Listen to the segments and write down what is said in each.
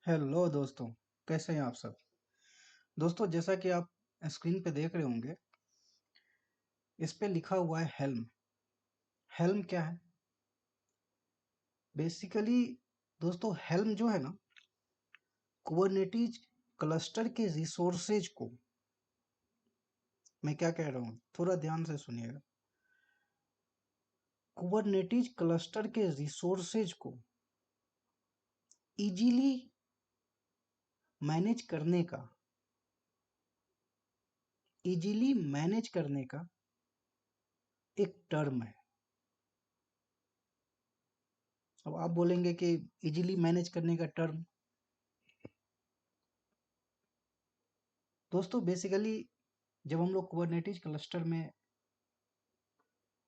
Hello दोस्तों, कैसे हैं आप सब। दोस्तों, जैसा कि आप स्क्रीन पे देख रहे होंगे, इस पे लिखा हुआ है हेल्म। हेल्म क्या है? बेसिकली दोस्तों, हेल्म जो है ना, कुबरनेटिज क्लस्टर के रिसोर्सेज को, मैं क्या कह रहा हूँ थोड़ा ध्यान से सुनिएगा। कुबरनेटिज क्लस्टर के रिसोर्सेज को इजीली मैनेज करने का, इजीली मैनेज करने का एक टर्म है। अब आप बोलेंगे कि इजीली मैनेज करने का टर्म, दोस्तों बेसिकली जब हम लोग कुबरनेटिज क्लस्टर में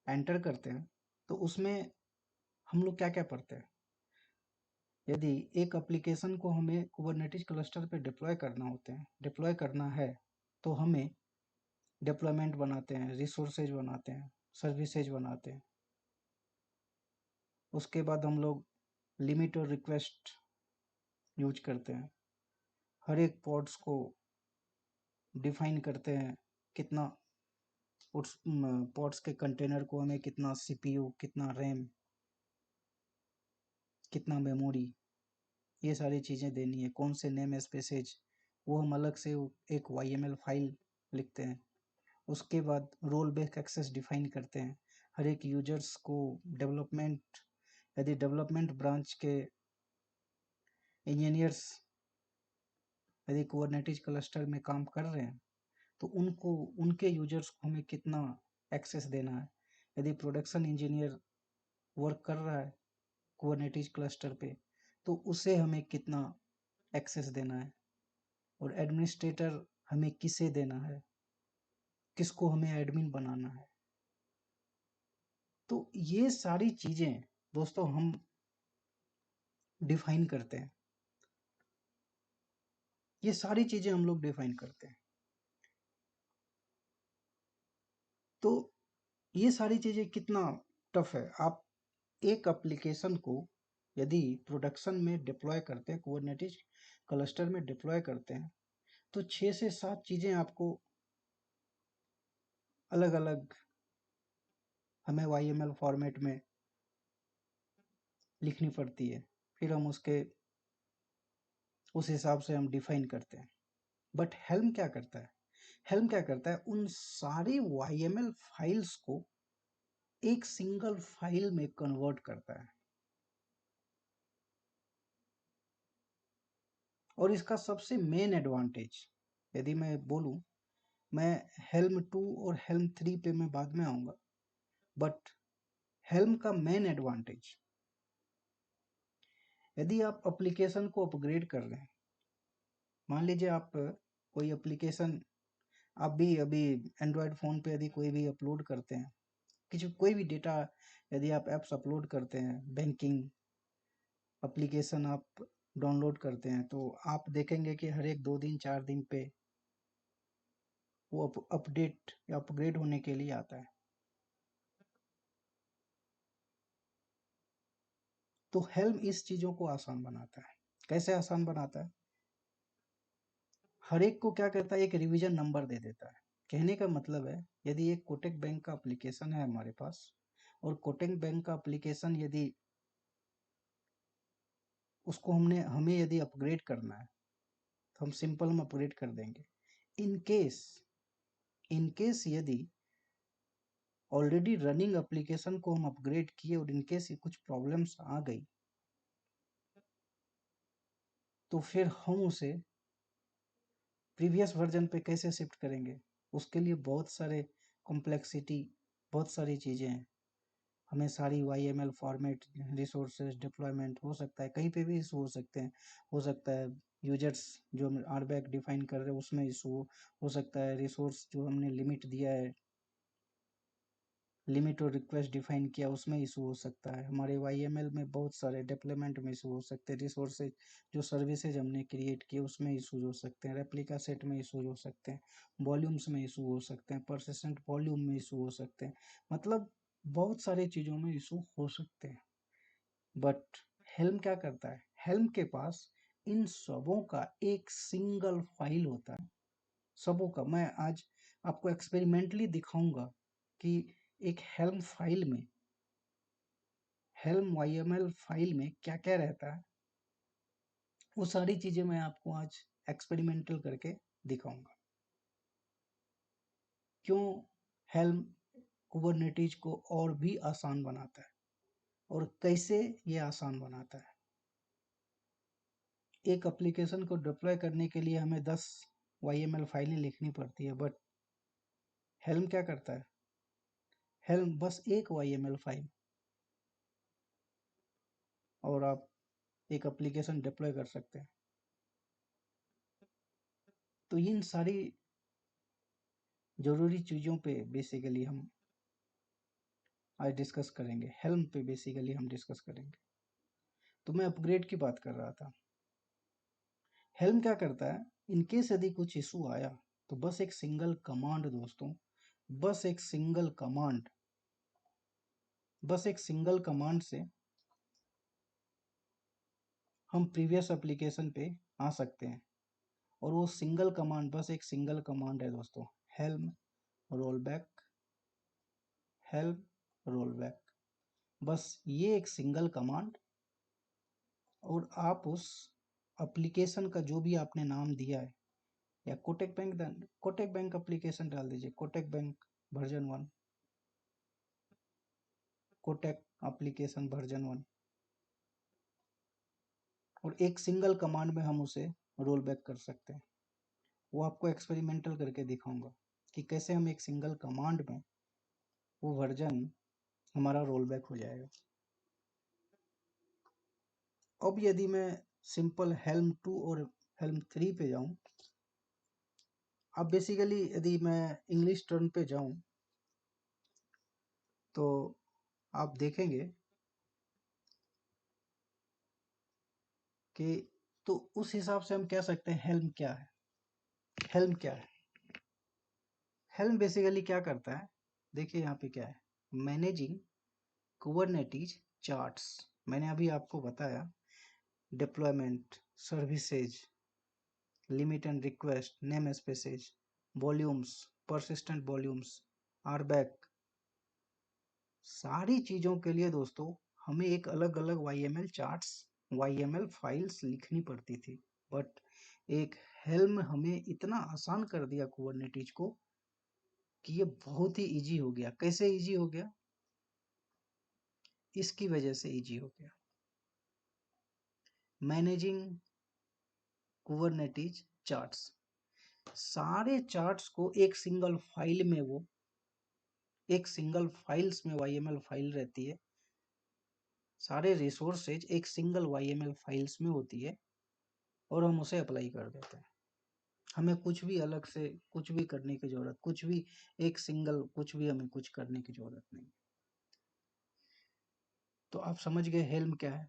एंटर करते हैं तो उसमें हम लोग क्या क्या पढ़ते हैं। यदि एक एप्लीकेशन को हमें कुबरनेटिज क्लस्टर पे डिप्लॉय करना है, तो हमें डिप्लॉयमेंट बनाते हैं, रिसोर्सेज बनाते हैं, सर्विसेज बनाते हैं। उसके बाद हम लोग लिमिट और रिक्वेस्ट यूज करते हैं। हर एक पॉड्स को डिफाइन करते हैं, कितना उस पॉड्स के कंटेनर को हमें कितना सीपीयू, कितना रैम, कितना मेमोरी, ये सारी चीज़ें देनी है। कौन से नेम स्पेसेज, वो हम अलग से एक YML फाइल लिखते हैं। उसके बाद रोल बेस्ड एक्सेस डिफाइन करते हैं। हर एक यूजर्स को डेवलपमेंट, यदि डेवलपमेंट ब्रांच के इंजीनियर्स यदि कुबरनेटिज क्लस्टर में काम कर रहे हैं, तो उनको, उनके यूजर्स को हमें कितना एक्सेस देना है। यदि प्रोडक्शन इंजीनियर वर्क कर रहा है कुबरनेटिज क्लस्टर पे, तो उसे हमें कितना एक्सेस देना है। और एडमिनिस्ट्रेटर हमें किसे देना है, किसको हमें एडमिन बनाना है। तो ये सारी चीजें दोस्तों हम डिफाइन करते हैं। ये सारी चीजें हम लोग डिफाइन करते हैं। तो ये सारी चीजें कितना टफ है। आप एक एप्लीकेशन को यदि प्रोडक्शन में डिप्लॉय करते हैं, कुबरनेटिज क्लस्टर में डिप्लॉय करते हैं, तो 6 से 7 चीजें आपको अलग अलग हमें YML फॉर्मेट में लिखनी पड़ती है। फिर हम उसके उस हिसाब से हम डिफाइन करते हैं। बट हेल्म क्या करता है? हेल्म क्या करता है, उन सारी YML फाइल्स को एक सिंगल फाइल में कन्वर्ट करता है। और इसका सबसे मेन एडवांटेज, यदि मैं बोलूं, मैं हेल्म 2 और हेल्म 3 पे मैं बाद में आऊंगा, बट हेल्म का मेन एडवांटेज, यदि आप एप्लीकेशन को अपग्रेड कर रहे हैं, मान लीजिए आप कोई एप्लीकेशन, आप भी अभी एंड्रॉयड फ़ोन पे यदि कोई भी अपलोड करते हैं, किसी कोई भी डेटा, यदि आप ऐप्स अपलोड करते हैं, बैंकिंग एप्लीकेशन आप डाउनलोड करते हैं, तो आप देखेंगे कि हर एक 2 दिन 4 दिन पे वो अपडेट या अपग्रेड होने के लिए आता है। तो हेल्म इस चीज़ों को आसान बनाता है। कैसे आसान बनाता है? हर एक को क्या करता है, एक रिवीजन नंबर दे देता है। कहने का मतलब है, यदि एक कोटक बैंक का एप्लीकेशन है हमारे पास, और कोटक बैंक का एप्लीकेशन यदि उसको हमें यदि अपग्रेड करना है, तो हम सिंपल में अपग्रेड कर देंगे। इन केस इन केस यदि ऑलरेडी रनिंग एप्लीकेशन को हम अपग्रेड किए और इन केस कुछ प्रॉब्लम्स आ गई, तो फिर हम उसे प्रीवियस वर्जन पे कैसे शिफ्ट करेंगे। उसके लिए बहुत सारे कॉम्प्लेक्सिटी, बहुत सारी चीज़ें हैं। हमें सारी YML फॉर्मेट, रिसोर्सेज, डिप्लॉयमेंट, हो सकता है कहीं पे भी इशू हो सकते हैं। हो सकता है यूजर्स जो हम RBAC डिफाइन कर रहे हैं उसमें इशू हो सकता है। रिसोर्स जो हमने लिमिट दिया है, लिमिट और रिक्वेस्ट डिफाइन किया, उसमें इशू हो सकता है। हमारे YML में बहुत सारे डिप्लॉयमेंट में इशू हो सकते हैं। रिसोर्सेज जो सर्विसेज हमने क्रिएट किए उसमें इशूज हो सकते हैं। रेप्लिका सेट में इशूज हो सकते हैं। वॉल्यूम्स में इशू हो सकते हैं। परसिस्टेंट वॉल्यूम में इशू हो सकते हैं। मतलब बहुत सारी चीज़ों में इशू हो सकते हैं। बट हेल्म क्या करता है? हेल्म के पास इन सबों का एक सिंगल फाइल होता है, सबों का। मैं आज आपको एक्सपेरिमेंटली दिखाऊंगा कि एक हेल्म फाइल में, हेल्म YML फाइल में क्या क्या रहता है। वो सारी चीजें मैं आपको आज एक्सपेरिमेंटल करके दिखाऊंगा। क्यों हेल्म कुबरनेटिज को और भी आसान बनाता है और कैसे ये आसान बनाता है। एक एप्लीकेशन को डिप्लॉय करने के लिए हमें 10 YML फाइलें लिखनी पड़ती है, बट हेल्म क्या करता है? हेल्म बस एक YML फाइल और आप एक एप्लीकेशन डिप्लॉय कर सकते हैं। तो इन सारी जरूरी चीज़ों पे बेसिकली हम आज डिस्कस करेंगे, हेल्म पे बेसिकली हम डिस्कस करेंगे। तो मैं अपग्रेड की बात कर रहा था। हेल्म क्या करता है, इनकेस यदि कुछ इशू आया तो बस एक सिंगल कमांड दोस्तों, बस एक सिंगल कमांड, बस एक सिंगल कमांड से हम प्रीवियस एप्लीकेशन पे आ सकते हैं। और वो सिंगल कमांड, बस एक सिंगल कमांड है दोस्तों, हेल्म रोलबैक, हेल्म रोलबैक। बस ये एक सिंगल कमांड, और आप उस एप्लीकेशन का जो भी आपने नाम दिया है, या कोटेक बैंक एप्लीकेशन डाल दीजिए, Kotak bank version 1, Kotak application version 1, और एक सिंगल कमांड में हम उसे रोल बैक कर सकते हैं। वो आपको एक्सपेरिमेंटल करके दिखाऊंगा कि कैसे हम एक सिंगल कमांड में वो वर्जन हमारा रोल बैक हो जाएगा। अब यदि मैं सिंपल हेल्म 2 और हेल्म 3 पे जाऊं, अब बेसिकली यदि मैं इंग्लिश टर्म पे जाऊं तो आप देखेंगे कि, तो उस हिसाब से हम कह सकते हैं हेल्म क्या है। हेल्म क्या है? हेल्म बेसिकली क्या करता है, देखिए यहाँ पे क्या है, मैनेजिंग कुबरनेटिज चार्ट्स। मैंने अभी आपको बताया deployment, services, limit and request, namespaces, volumes, persistent volumes, RBAC, सारी चीजों के लिए दोस्तों हमें एक अलग अलग YML चार्ट्स, YML फाइल्स लिखनी पड़ती थी। बट एक हेल्म हमें इतना आसान कर दिया कुबरनेटिज को कि ये बहुत ही इजी हो गया। कैसे इजी हो गया? इसकी वजह से इजी हो गया। मैनेजिंग कुबरनेटिज चार्ट्स, सारे चार्ट्स को एक सिंगल फाइल में, वो एक सिंगल फाइल्स में YML फाइल रहती है, सारे रिसोर्सेज एक सिंगल YML फाइल्स में होती है, और हम उसे अप्लाई कर देते हैं। हमें कुछ भी अलग से कुछ भी करने की जरूरत, कुछ भी एक सिंगल कुछ भी हमें कुछ करने की जरूरत नहीं। तो आप समझ गए हेल्म क्या है।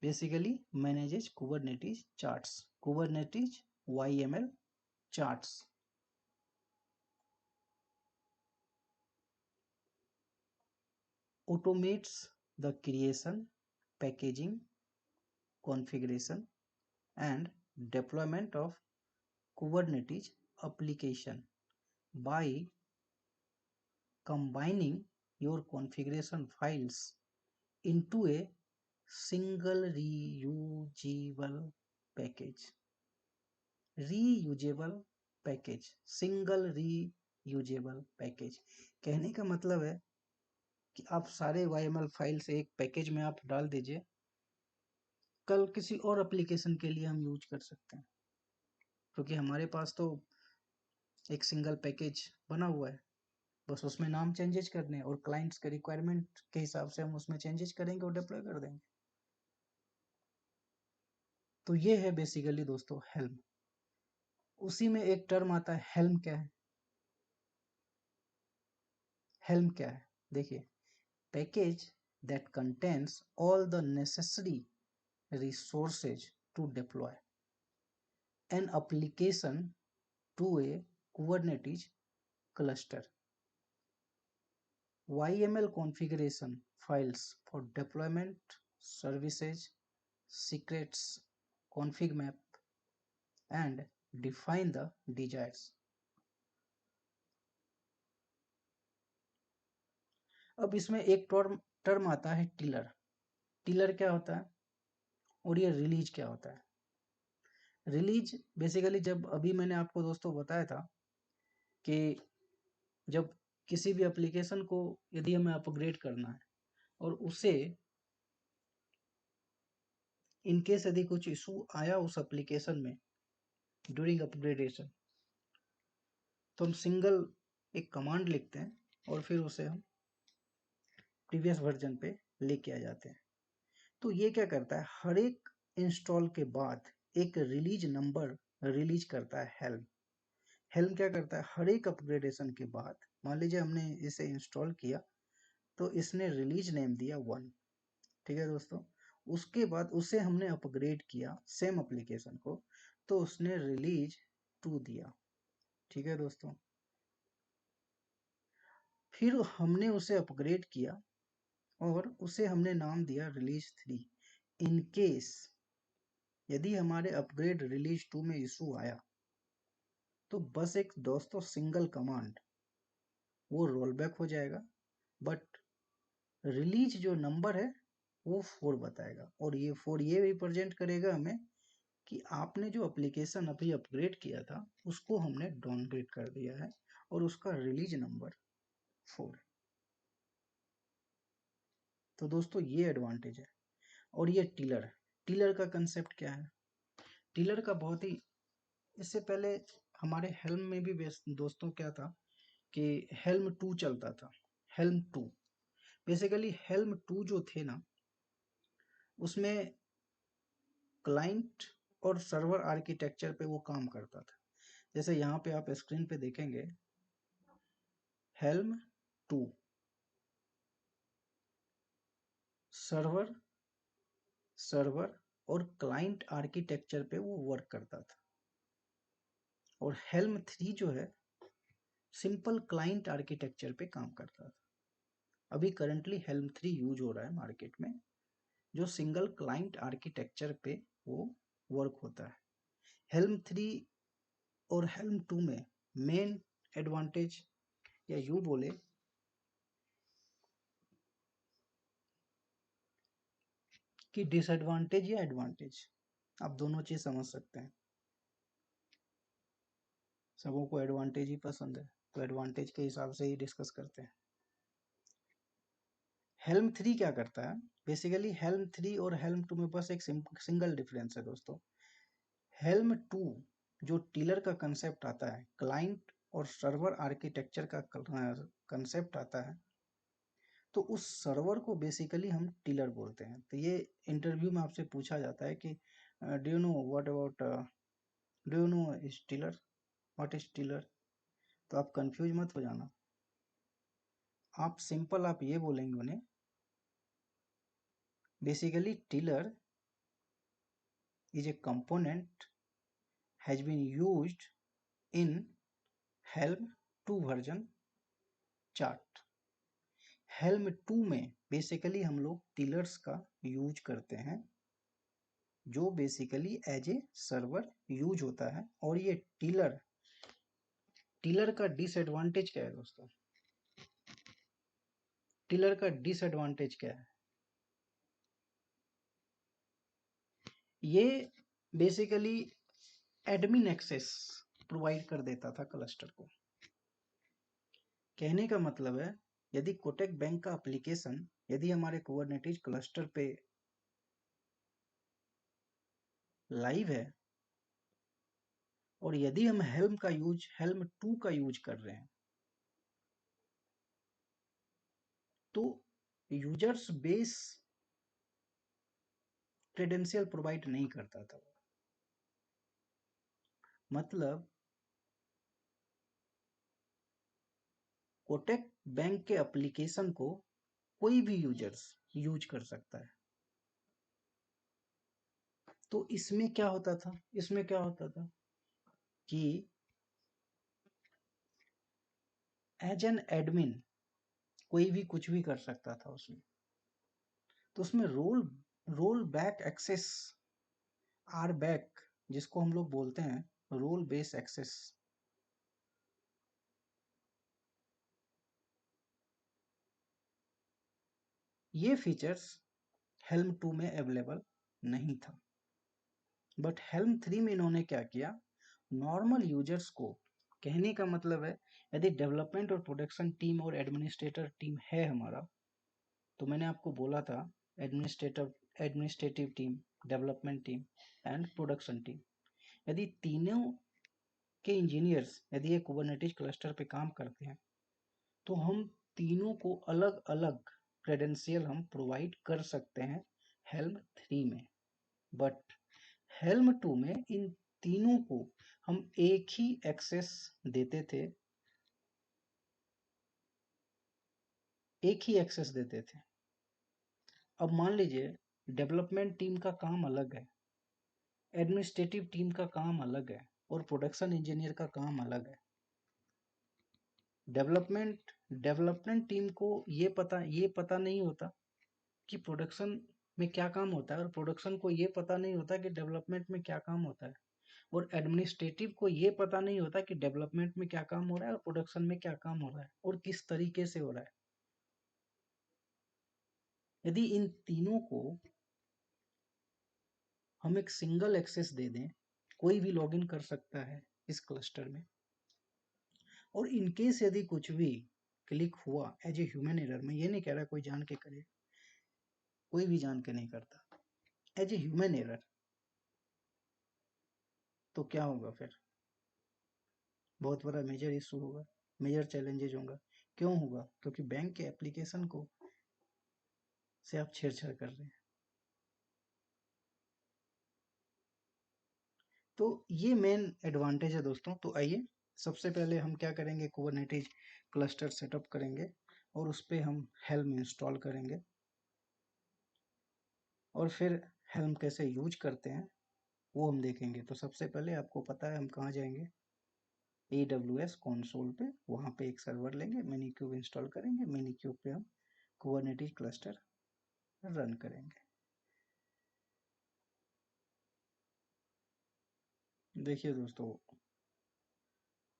Basically manages Kubernetes charts, Kubernetes YML charts. Automates the creation, packaging, configuration and deployment of Kubernetes application by combining your configuration files into a single reusable package. Reusable package, single reusable package, कहने का मतलब है कि आप सारे YML files एक package में आप डाल दीजिए, कल किसी और एप्लीकेशन के लिए हम यूज कर सकते हैं, क्योंकि हमारे पास तो एक सिंगल पैकेज बना हुआ है। बस उसमें नाम चेंजेस करने हैं और क्लाइंट्स के रिक्वायरमेंट के हिसाब से हम उसमें चेंजेस करेंगे और डिप्लॉय कर देंगे। तो ये है बेसिकली दोस्तों हेल्म। उसी में एक टर्म आता है हेल्म क्या है। हेल्म क्या है देखिए, package that contains all the necessary resources to deploy an application to a Kubernetes cluster. YML configuration files for deployment, services, secrets, config map, and define the desires. अब इसमें एक टर्म आता है टिलर। टिलर क्या होता है और ये रिलीज क्या होता है? रिलीज बेसिकली, जब अभी मैंने आपको दोस्तों बताया था कि जब किसी भी एप्लीकेशन को यदि हमें अपग्रेड करना है और उसे इनकेस यदि कुछ इशू आया उस एप्लीकेशन में ड्यूरिंग अपग्रेडेशन, तो हम सिंगल एक कमांड लिखते हैं और फिर उसे हम प्रीवियस वर्जन पे लेके आ जाते हैं। तो ये क्या करता है, हर एक इंस्टॉल के बाद एक रिलीज नंबर रिलीज करता है हेल्म। हेल्म क्या करता है, हर एक अपग्रेडेशन के बाद, मान लीजिए हमने इसे इंस्टॉल किया तो इसने रिलीज नेम दिया 1, ठीक है दोस्तों। उसके बाद उसे हमने अपग्रेड किया सेम एप्लीकेशन को, तो उसने रिलीज 2 दिया, ठीक है दोस्तों। फिर हमने उसे अपग्रेड किया और उसे हमने नाम दिया रिलीज 3। इन केस यदि हमारे अपग्रेड रिलीज 2 में इशू आया तो बस एक दोस्तों सिंगल कमांड वो रोल बैक हो जाएगा, बट रिलीज जो नंबर है वो 4 बताएगा, और ये 4 ये रिप्रेजेंट करेगा हमें कि आपने जो एप्लीकेशन अभी अपग्रेड किया था उसको हमने डाउनग्रेड कर दिया है और उसका रिलीज नंबर 4 है। तो दोस्तों ये एडवांटेज है। और ये टिलर, टिलर का कंसेप्ट क्या है? टिलर का बहुत ही, इससे पहले हमारे हेल्म में भी दोस्तों क्या था कि हेल्म 2 चलता था। हेल्म 2 बेसिकली, हेल्म 2 जो थे ना, उसमें क्लाइंट और सर्वर आर्किटेक्चर पे वो काम करता था। जैसे यहाँ पे आप स्क्रीन पे देखेंगे हेल्म 2 सर्वर और क्लाइंट आर्किटेक्चर पे वो वर्क करता था, और हेल्म 3 जो है सिंपल क्लाइंट आर्किटेक्चर पे काम करता था। अभी करंटली हेल्म 3 यूज हो रहा है मार्केट में, जो सिंगल क्लाइंट आर्किटेक्चर पे वो वर्क होता है। हेल्म 3 और हेल्म 2 में मेन एडवांटेज, या यूं बोले कि डिसएडवांटेज या एडवांटेज, आप दोनों चीज समझ सकते हैं। सबों को एडवांटेज ही पसंद है, तो एडवांटेज के हिसाब से ही डिस्कस करते हैं। हेल्म 3 क्या करता है, बेसिकली हेल्म 3 और हेल्म 2 में बस एक सिंगल डिफरेंस है दोस्तों। हेल्म 2 जो टिलर का कंसेप्ट आता है, क्लाइंट और सर्वर आर्किटेक्चर का कंसेप्ट आता है, तो उस सर्वर को बेसिकली हम टिलर बोलते हैं। तो ये इंटरव्यू में आपसे पूछा जाता है कि do you know what about, do you know is tiller, what is tiller? तो आप कंफ्यूज मत हो जाना, आप सिंपल आप ये बोलेंगे उन्हें, basically tiller is a component has been used in Helm 2 version chart। Helm 2 में बेसिकली हम लोग टिलर्स का यूज करते हैं, जो basically as a server use होता है। और ये टिलर का डिसएडवांटेज क्या है दोस्तों? टिलर का डिसएडवांटेज क्या है? ये बेसिकली एडमिन एक्सेस प्रोवाइड कर देता था क्लस्टर को। कहने का मतलब है, यदि कोटक बैंक का एप्लीकेशन यदि हमारे कुबरनेटिस क्लस्टर पे लाइव है और यदि हम हेल्म 2 का यूज कर रहे हैं, तो यूजर्स बेस क्रेडेंशियल प्रोवाइड नहीं करता था। मतलब कोटक बैंक के एप्लीकेशन को कोई भी यूजर्स यूज कर सकता है। तो इसमें क्या होता था, कि एज एन एडमिन कोई भी कुछ भी कर सकता था उसमें। तो उसमें role back access, R back जिसको हम लोग बोलते हैं रोल बेस एक्सेस। ये फीचर्स हेल्म 2 में अवेलेबल नहीं था, बट हेल्म 3 में इन्होंने क्या किया, नॉर्मल यूजर्स को, कहने का मतलब है यदि डेवलपमेंट और प्रोडक्शन टीम और एडमिनिस्ट्रेटर टीम है हमारा, तो मैंने आपको बोला था administrative team, development team and production team, यदि तीनों के इंजीनियर्स यदि एक कुबरनेटिस क्लस्टर पे काम करते हैं, तो हम तीनों को अलग अलग क्रेडेंशियल हम प्रोवाइड कर सकते हैं हेल्म 3 में। बट हेल्म 2 में इन तीनों को हम एक ही एक्सेस देते थे, एक ही एक्सेस देते थे। अब मान लीजिए डेवलपमेंट टीम का काम अलग है, एडमिनिस्ट्रेटिव टीम का काम अलग है और प्रोडक्शन इंजीनियर का काम अलग है। डेवलपमेंट टीम को ये पता नहीं होता कि प्रोडक्शन में क्या काम होता है, और प्रोडक्शन को ये पता नहीं होता कि डेवलपमेंट में क्या काम होता है, और एडमिनिस्ट्रेटिव को ये पता नहीं होता कि डेवलपमेंट में क्या काम हो रहा है और प्रोडक्शन में क्या काम हो रहा है और किस तरीके से हो रहा है। यदि इन तीनों को हम एक सिंगल एक्सेस दे दें, कोई भी लॉगिन कर सकता है इस क्लस्टर में, और इनकेस यदि कुछ भी क्लिक हुआ एज ए ह्यूमन एरर, मैं ये नहीं कह रहा कोई जान के करे, कोई भी जान के नहीं करता, एज ए ह्यूमन एरर, तो क्या होगा फिर, बहुत बड़ा मेजर इशू होगा, मेजर चैलेंजेज होगा। क्यों होगा? क्योंकि बैंक के एप्लीकेशन को से आप छेड़छाड़ कर रहे हैं। तो ये मेन एडवांटेज है दोस्तों। तो आइए सबसे पहले हम क्या करेंगे, कुबरनेटिस क्लस्टर सेटअप करेंगे और उस पर हम हेल्म इंस्टॉल करेंगे, और फिर हेल्म कैसे यूज करते हैं वो हम देखेंगे। तो सबसे पहले आपको पता है हम कहाँ जाएंगे, AWS कंसोल पे, वहाँ पे एक सर्वर लेंगे, मिनीक्यूब इंस्टॉल करेंगे, मिनीक्यूब पे हम कुबरनेटिस क्लस्टर रन करेंगे। देखिए दोस्तों,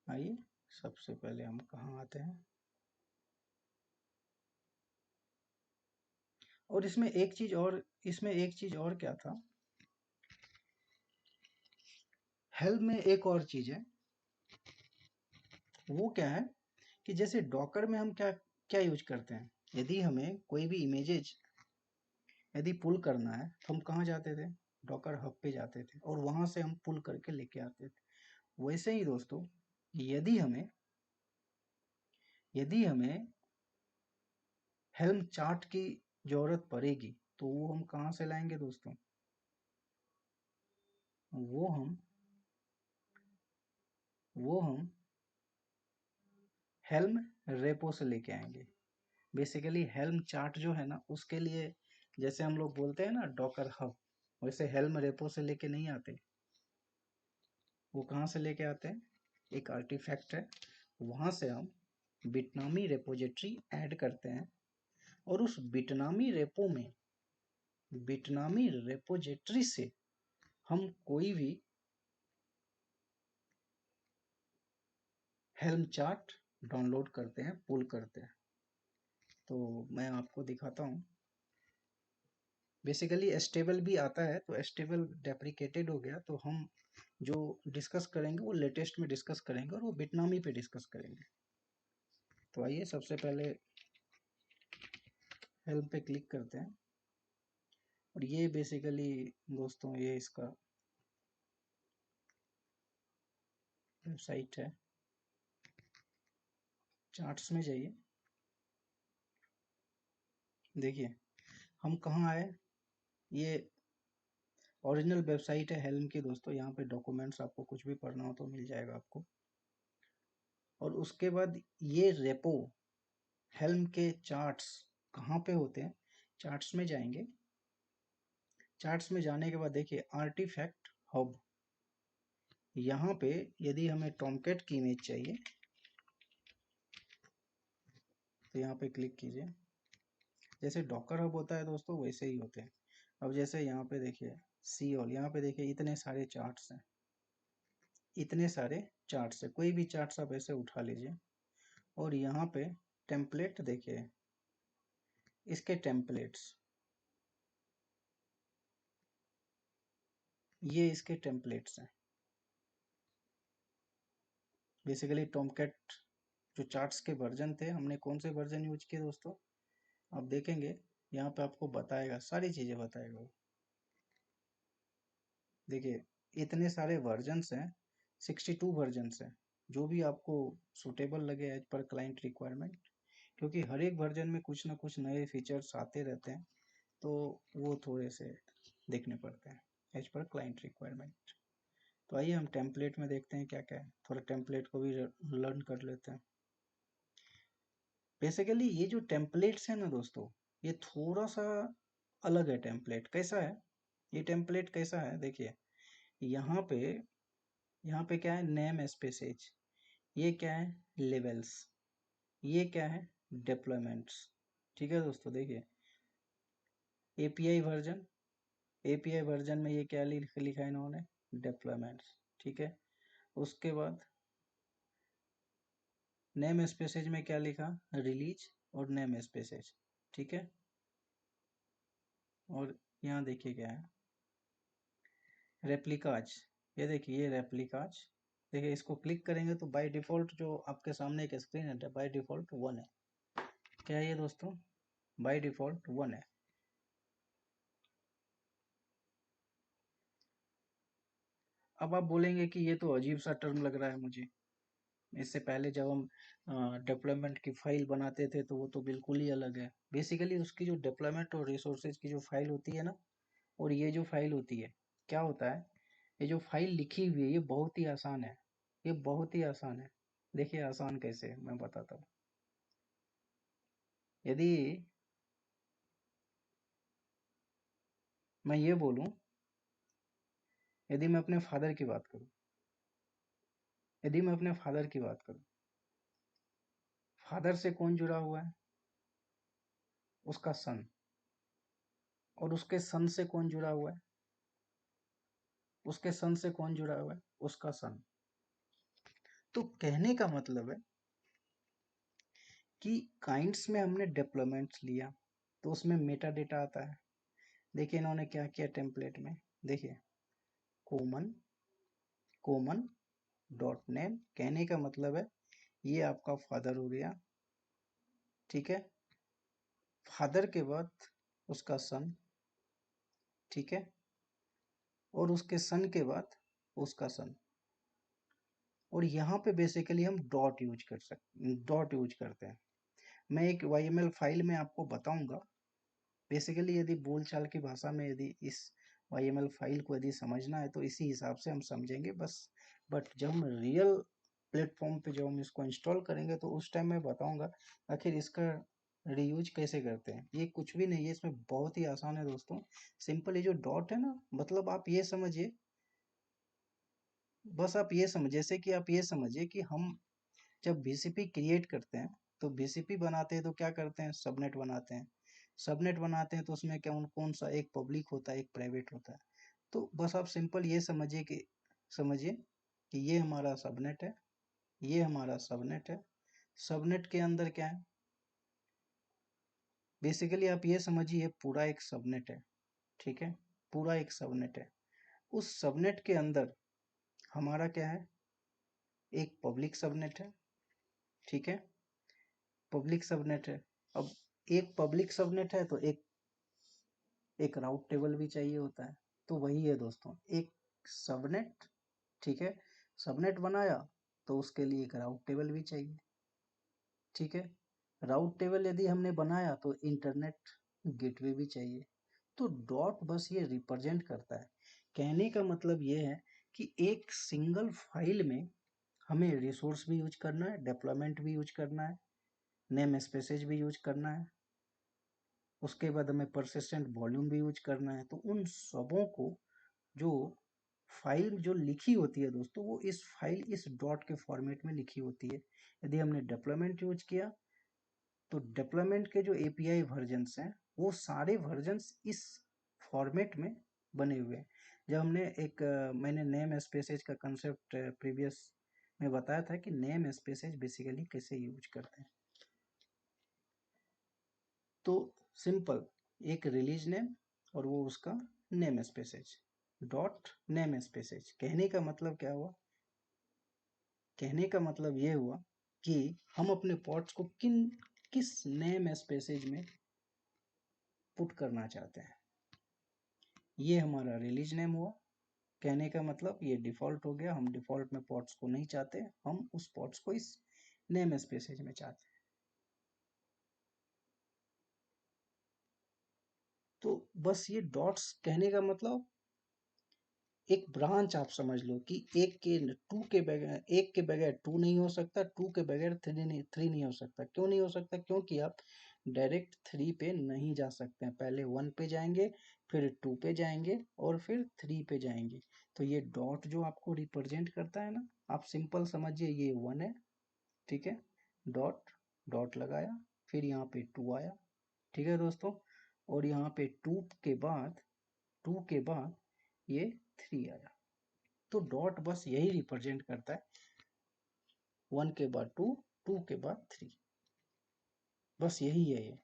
आइए सबसे पहले हम कहाँ आते हैं, और इसमें एक चीज और क्या था, हेल्म में एक और चीज है, वो क्या है कि जैसे डॉकर में हम क्या क्या यूज करते हैं, यदि हमें कोई भी इमेजेज यदि पुल करना है तो हम कहाँ जाते थे, डॉकर हब पे जाते थे और वहां से हम पुल करके लेके आते थे। वैसे ही दोस्तों, यदि हमें यदि हमें हेल्म चार्ट की जरूरत पड़ेगी, तो वो हम कहाँ से लाएंगे दोस्तों, वो हम वो हम हेल्म रेपो से लेके आएंगे। बेसिकली हेल्म चार्ट जो है ना, उसके लिए जैसे हम लोग बोलते हैं ना डॉकर हब, वैसे हेल्म रेपो से लेके नहीं आते। वो कहाँ से लेके आते हैं, एक आर्टिफैक्ट है, वहाँ से हम बिटनामी रेपोजिटरी ऐड करते हैं, और उस बिटनामी रेपोजिटरी से हम कोई भी हेल्म चार्ट डाउनलोड करते हैं, पुल करते हैं। तो मैं आपको दिखाता हूँ। बेसिकली एस्टेबल भी आता है, तो एस्टेबल डेप्रिकेटेड हो गया, तो हम जो डिस्कस करेंगे वो लेटेस्ट में डिस्कस करेंगे और वो बिटनामी पे डिस्कस करेंगे। तो आइए सबसे पहले हेल्प पे क्लिक करते हैं, और ये बेसिकली दोस्तों ये इसका वेबसाइट है। चार्ट्स में जाइए, देखिए हम कहाँ आए, ये ओरिजिनल वेबसाइट है हेल्म की दोस्तों। यहाँ पे डॉक्यूमेंट्स आपको कुछ भी पढ़ना हो तो मिल जाएगा आपको। और उसके बाद ये रेपो हेल्म के चार्ट्स कहाँ पे होते हैं, चार्ट्स में जाएंगे। चार्ट्स में जाने के बाद देखिए आर्टिफैक्ट हब, यहाँ पे यदि हमें टॉमकेट की इमेज चाहिए तो यहाँ पे क्लिक कीजिए। जैसे डॉकर हब होता है दोस्तों, वैसे ही होते हैं। अब जैसे यहाँ पे देखिए सी ऑल, यहाँ पे देखिए इतने सारे चार्ट्स हैं, इतने सारे चार्ट्स है, कोई भी चार्ट्स आप ऐसे उठा लीजिए। और यहाँ पे टेम्पलेट देखिए, इसके टेम्पलेट्स, ये इसके टेम्पलेट्स हैं। बेसिकली टॉमकैट जो चार्ट्स के वर्जन थे, हमने कौन से वर्जन यूज किए दोस्तों, आप देखेंगे यहाँ पे आपको बताएगा, सारी चीज़ें बताएगा वो। देखिए इतने सारे वर्जन्स हैं, 62 वर्जन्स हैं, जो भी आपको सुटेबल लगे एज पर क्लाइंट रिक्वायरमेंट, क्योंकि हर एक वर्जन में कुछ ना कुछ नए फीचर्स आते रहते हैं, तो वो थोड़े से देखने पड़ते हैं एज पर क्लाइंट रिक्वायरमेंट। तो आइए हम टेम्पलेट में देखते हैं क्या क्या है, थोड़ा टेम्पलेट को भी लर्न कर लेते हैं। बेसिकली ये जो टेम्पलेट्स है ना दोस्तों, ये थोड़ा सा अलग है। टेम्पलेट कैसा है, ये टेम्पलेट कैसा है देखिए, यहाँ पे यहाँ पे क्या है, नेम स्पेसेज, ये क्या है, लेवल्स, ये क्या है, डिप्लॉयमेंट्स। ठीक है दोस्तों, देखिए एपीआई वर्जन, एपीआई वर्जन में ये क्या लिखा है इन्होंने, डिप्लॉयमेंट्स। ठीक है, उसके बाद नेम स्पेसेज में क्या लिखा, रिलीज और नेम स्पेसेज। ठीक है, और यहाँ देखिए क्या है, रेप्लिकाज, ये देखिए ये रेप्लिकाज। देखिए इसको क्लिक करेंगे तो बाय डिफॉल्ट जो आपके सामने एक स्क्रीन है, बाय डिफॉल्ट 1 है। क्या है ये दोस्तों, बाय डिफॉल्ट 1 है। अब आप बोलेंगे कि ये तो अजीब सा टर्म लग रहा है मुझे, इससे पहले जब हम डेवलपमेंट की फाइल बनाते थे तो वो तो बिल्कुल ही अलग है। बेसिकली उसकी जो डेवलपमेंट और रिसोर्सेज की जो फाइल होती है ना, और ये जो फाइल होती है, क्या होता है, ये जो फाइल लिखी हुई है ये बहुत ही आसान है, ये बहुत ही आसान है। देखिए आसान कैसे है, मैं बताता हूँ। यदि मैं ये बोलूँ, यदि मैं अपने फादर की बात करूँ, यदि मैं अपने फादर की बात करूँ, फादर से कौन जुड़ा हुआ है, उसका सन, और उसके सन से कौन जुड़ा हुआ है, उसके सन से कौन जुड़ा हुआ है, उसका सन। तो कहने का मतलब है कि काइंड्स में हमने डिप्लॉयमेंट्स लिया, तो उसमें मेटा डेटा आता है। देखिए इन्होंने क्या किया टेम्पलेट में, देखिए कॉमन, कॉमन डॉट नेम, कहने का मतलब है ये आपका फादर हो गया। ठीक है, फादर के बाद उसका सन। ठीक है, और उसके सन के बाद उसका सन। और यहाँ पे बेसिकली हम डॉट यूज कर सकते, डॉट यूज करते हैं। मैं एक YML फाइल में आपको बताऊंगा। बेसिकली यदि बोलचाल की भाषा में यदि इस YML फाइल को यदि समझना है तो इसी हिसाब से हम समझेंगे बस। बट जब हम रियल प्लेटफॉर्म पे जब हम इसको इंस्टॉल करेंगे तो उस टाइम मैं बताऊंगा आखिर इसका रीयूज कैसे करते हैं। ये कुछ भी नहीं है, इसमें बहुत ही आसान है दोस्तों। सिंपल, ये जो डॉट है ना, मतलब आप ये समझिए, बस आप ये समझ, जैसे कि आप ये समझिए कि हम जब बीसीपी क्रिएट करते हैं, तो बीसीपी बनाते हैं तो क्या करते हैं, सबनेट बनाते हैं। सबनेट बनाते हैं तो उसमें क्या कौन सा, एक पब्लिक होता है एक प्राइवेट होता है। तो बस आप सिंपल ये समझिए कि ये हमारा सबनेट है, ये हमारा सबनेट है। सबनेट के अंदर क्या है, बेसिकली आप ये समझिए पूरा एक सबनेट है। ठीक है, पूरा एक सबनेट है। उस सबनेट के अंदर हमारा क्या है, एक पब्लिक सबनेट है। ठीक है, पब्लिक सबनेट है। अब एक पब्लिक सबनेट है तो एक राउट टेबल भी चाहिए होता है। तो वही है दोस्तों, एक सबनेट। ठीक है, सबनेट बनाया तो उसके लिए एक राउट टेबल भी चाहिए। ठीक है, राउट टेबल यदि हमने बनाया तो इंटरनेट गेटवे भी चाहिए। तो डॉट बस ये रिप्रेजेंट करता है। कहने का मतलब ये है कि एक सिंगल फाइल में हमें रिसोर्स भी यूज करना है, डेप्लॉयमेंट भी यूज करना है, नेम स्पेसेज भी यूज करना है, उसके बाद हमें परसिस्टेंट वॉल्यूम भी यूज करना है। तो उन सबों को जो फाइल जो लिखी होती है दोस्तों, वो इस फाइल इस डॉट के फॉर्मेट में लिखी होती है। यदि हमने डेप्लॉयमेंट यूज किया तो डेप्लॉयमेंट के जो एपीआई वर्जन्स हैं वो सारे वर्जन्स इस फॉर्मेट में बने हुए हैं। जब हमने मैंने नेम स्पेसेज का कंसेप्ट प्रीवियस में बताया था कि नेम स्पेसेज बेसिकली कैसे यूज करते हैं। तो सिंपल एक रिलीज नेम और वो उसका name spaces dot name spaces. कहने का मतलब क्या हुआ? कहने का मतलब ये हुआ कि हम अपने पॉट्स को किस नेम स्पेसेज में पुट करना चाहते हैं। ये हमारा रिलीज नेम हुआ। कहने का मतलब ये डिफॉल्ट हो गया, हम डिफॉल्ट में पॉट्स को नहीं चाहते, हम उस पॉट्स को इस नेम स्पेसेज में चाहते हैं। तो बस ये डॉट्स कहने का मतलब एक ब्रांच आप समझ लो कि एक के बगैर टू नहीं हो सकता, टू के बगैर थ्री नहीं हो सकता। क्यों नहीं हो सकता? क्योंकि आप डायरेक्ट थ्री पे नहीं जा सकते हैं, पहले वन पे जाएंगे, फिर टू पे जाएंगे और फिर थ्री पे जाएंगे। तो ये डॉट जो आपको रिप्रेजेंट करता है ना, आप सिंपल समझिए ये वन है, ठीक है, डॉट डॉट लगाया, फिर यहाँ पे टू आया, ठीक है दोस्तों, और यहाँ पे टू के बाद ये थ्री आया। तो डॉट बस यही रिप्रेजेंट करता है, वन के बाद टू, टू के बाद थ्री, बस यही है ये।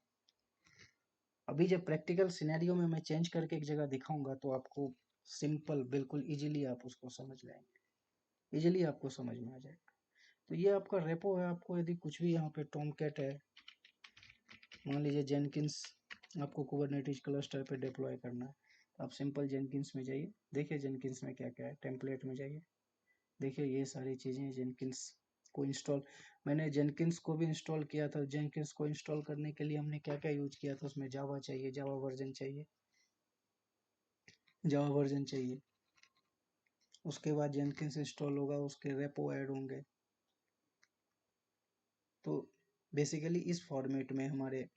अभी जब प्रैक्टिकल सिनेरियो में मैं चेंज करके एक जगह दिखाऊंगा तो आपको सिंपल बिल्कुल इजीली आप उसको समझ जाएंगे, इजीली आपको समझ में आ जाएगा। तो ये आपका रेपो है। आपको यदि कुछ भी यहाँ पे टॉमकैट है, मान लीजिए जेनकिंस आपको कुबरनेटिस क्लस्टर पे डिप्लॉय करना है, तो आप सिंपल जेनकिंस में जाइए, देखिए जेनकिंस में क्या क्या है, टेम्पलेट में जाइए, देखिए ये सारी चीज़ें जेनकिंस को इंस्टॉल, मैंने जेनकिंस को भी इंस्टॉल किया था। जेनकिंस को इंस्टॉल करने के लिए हमने क्या क्या यूज किया था, उसमें जावा चाहिए, जावा वर्जन चाहिए, जावा वर्जन चाहिए, उसके बाद जेनकिंस इंस्टॉल होगा, उसके रेपो ऐड होंगे। तो बेसिकली इस फॉर्मेट में हमारे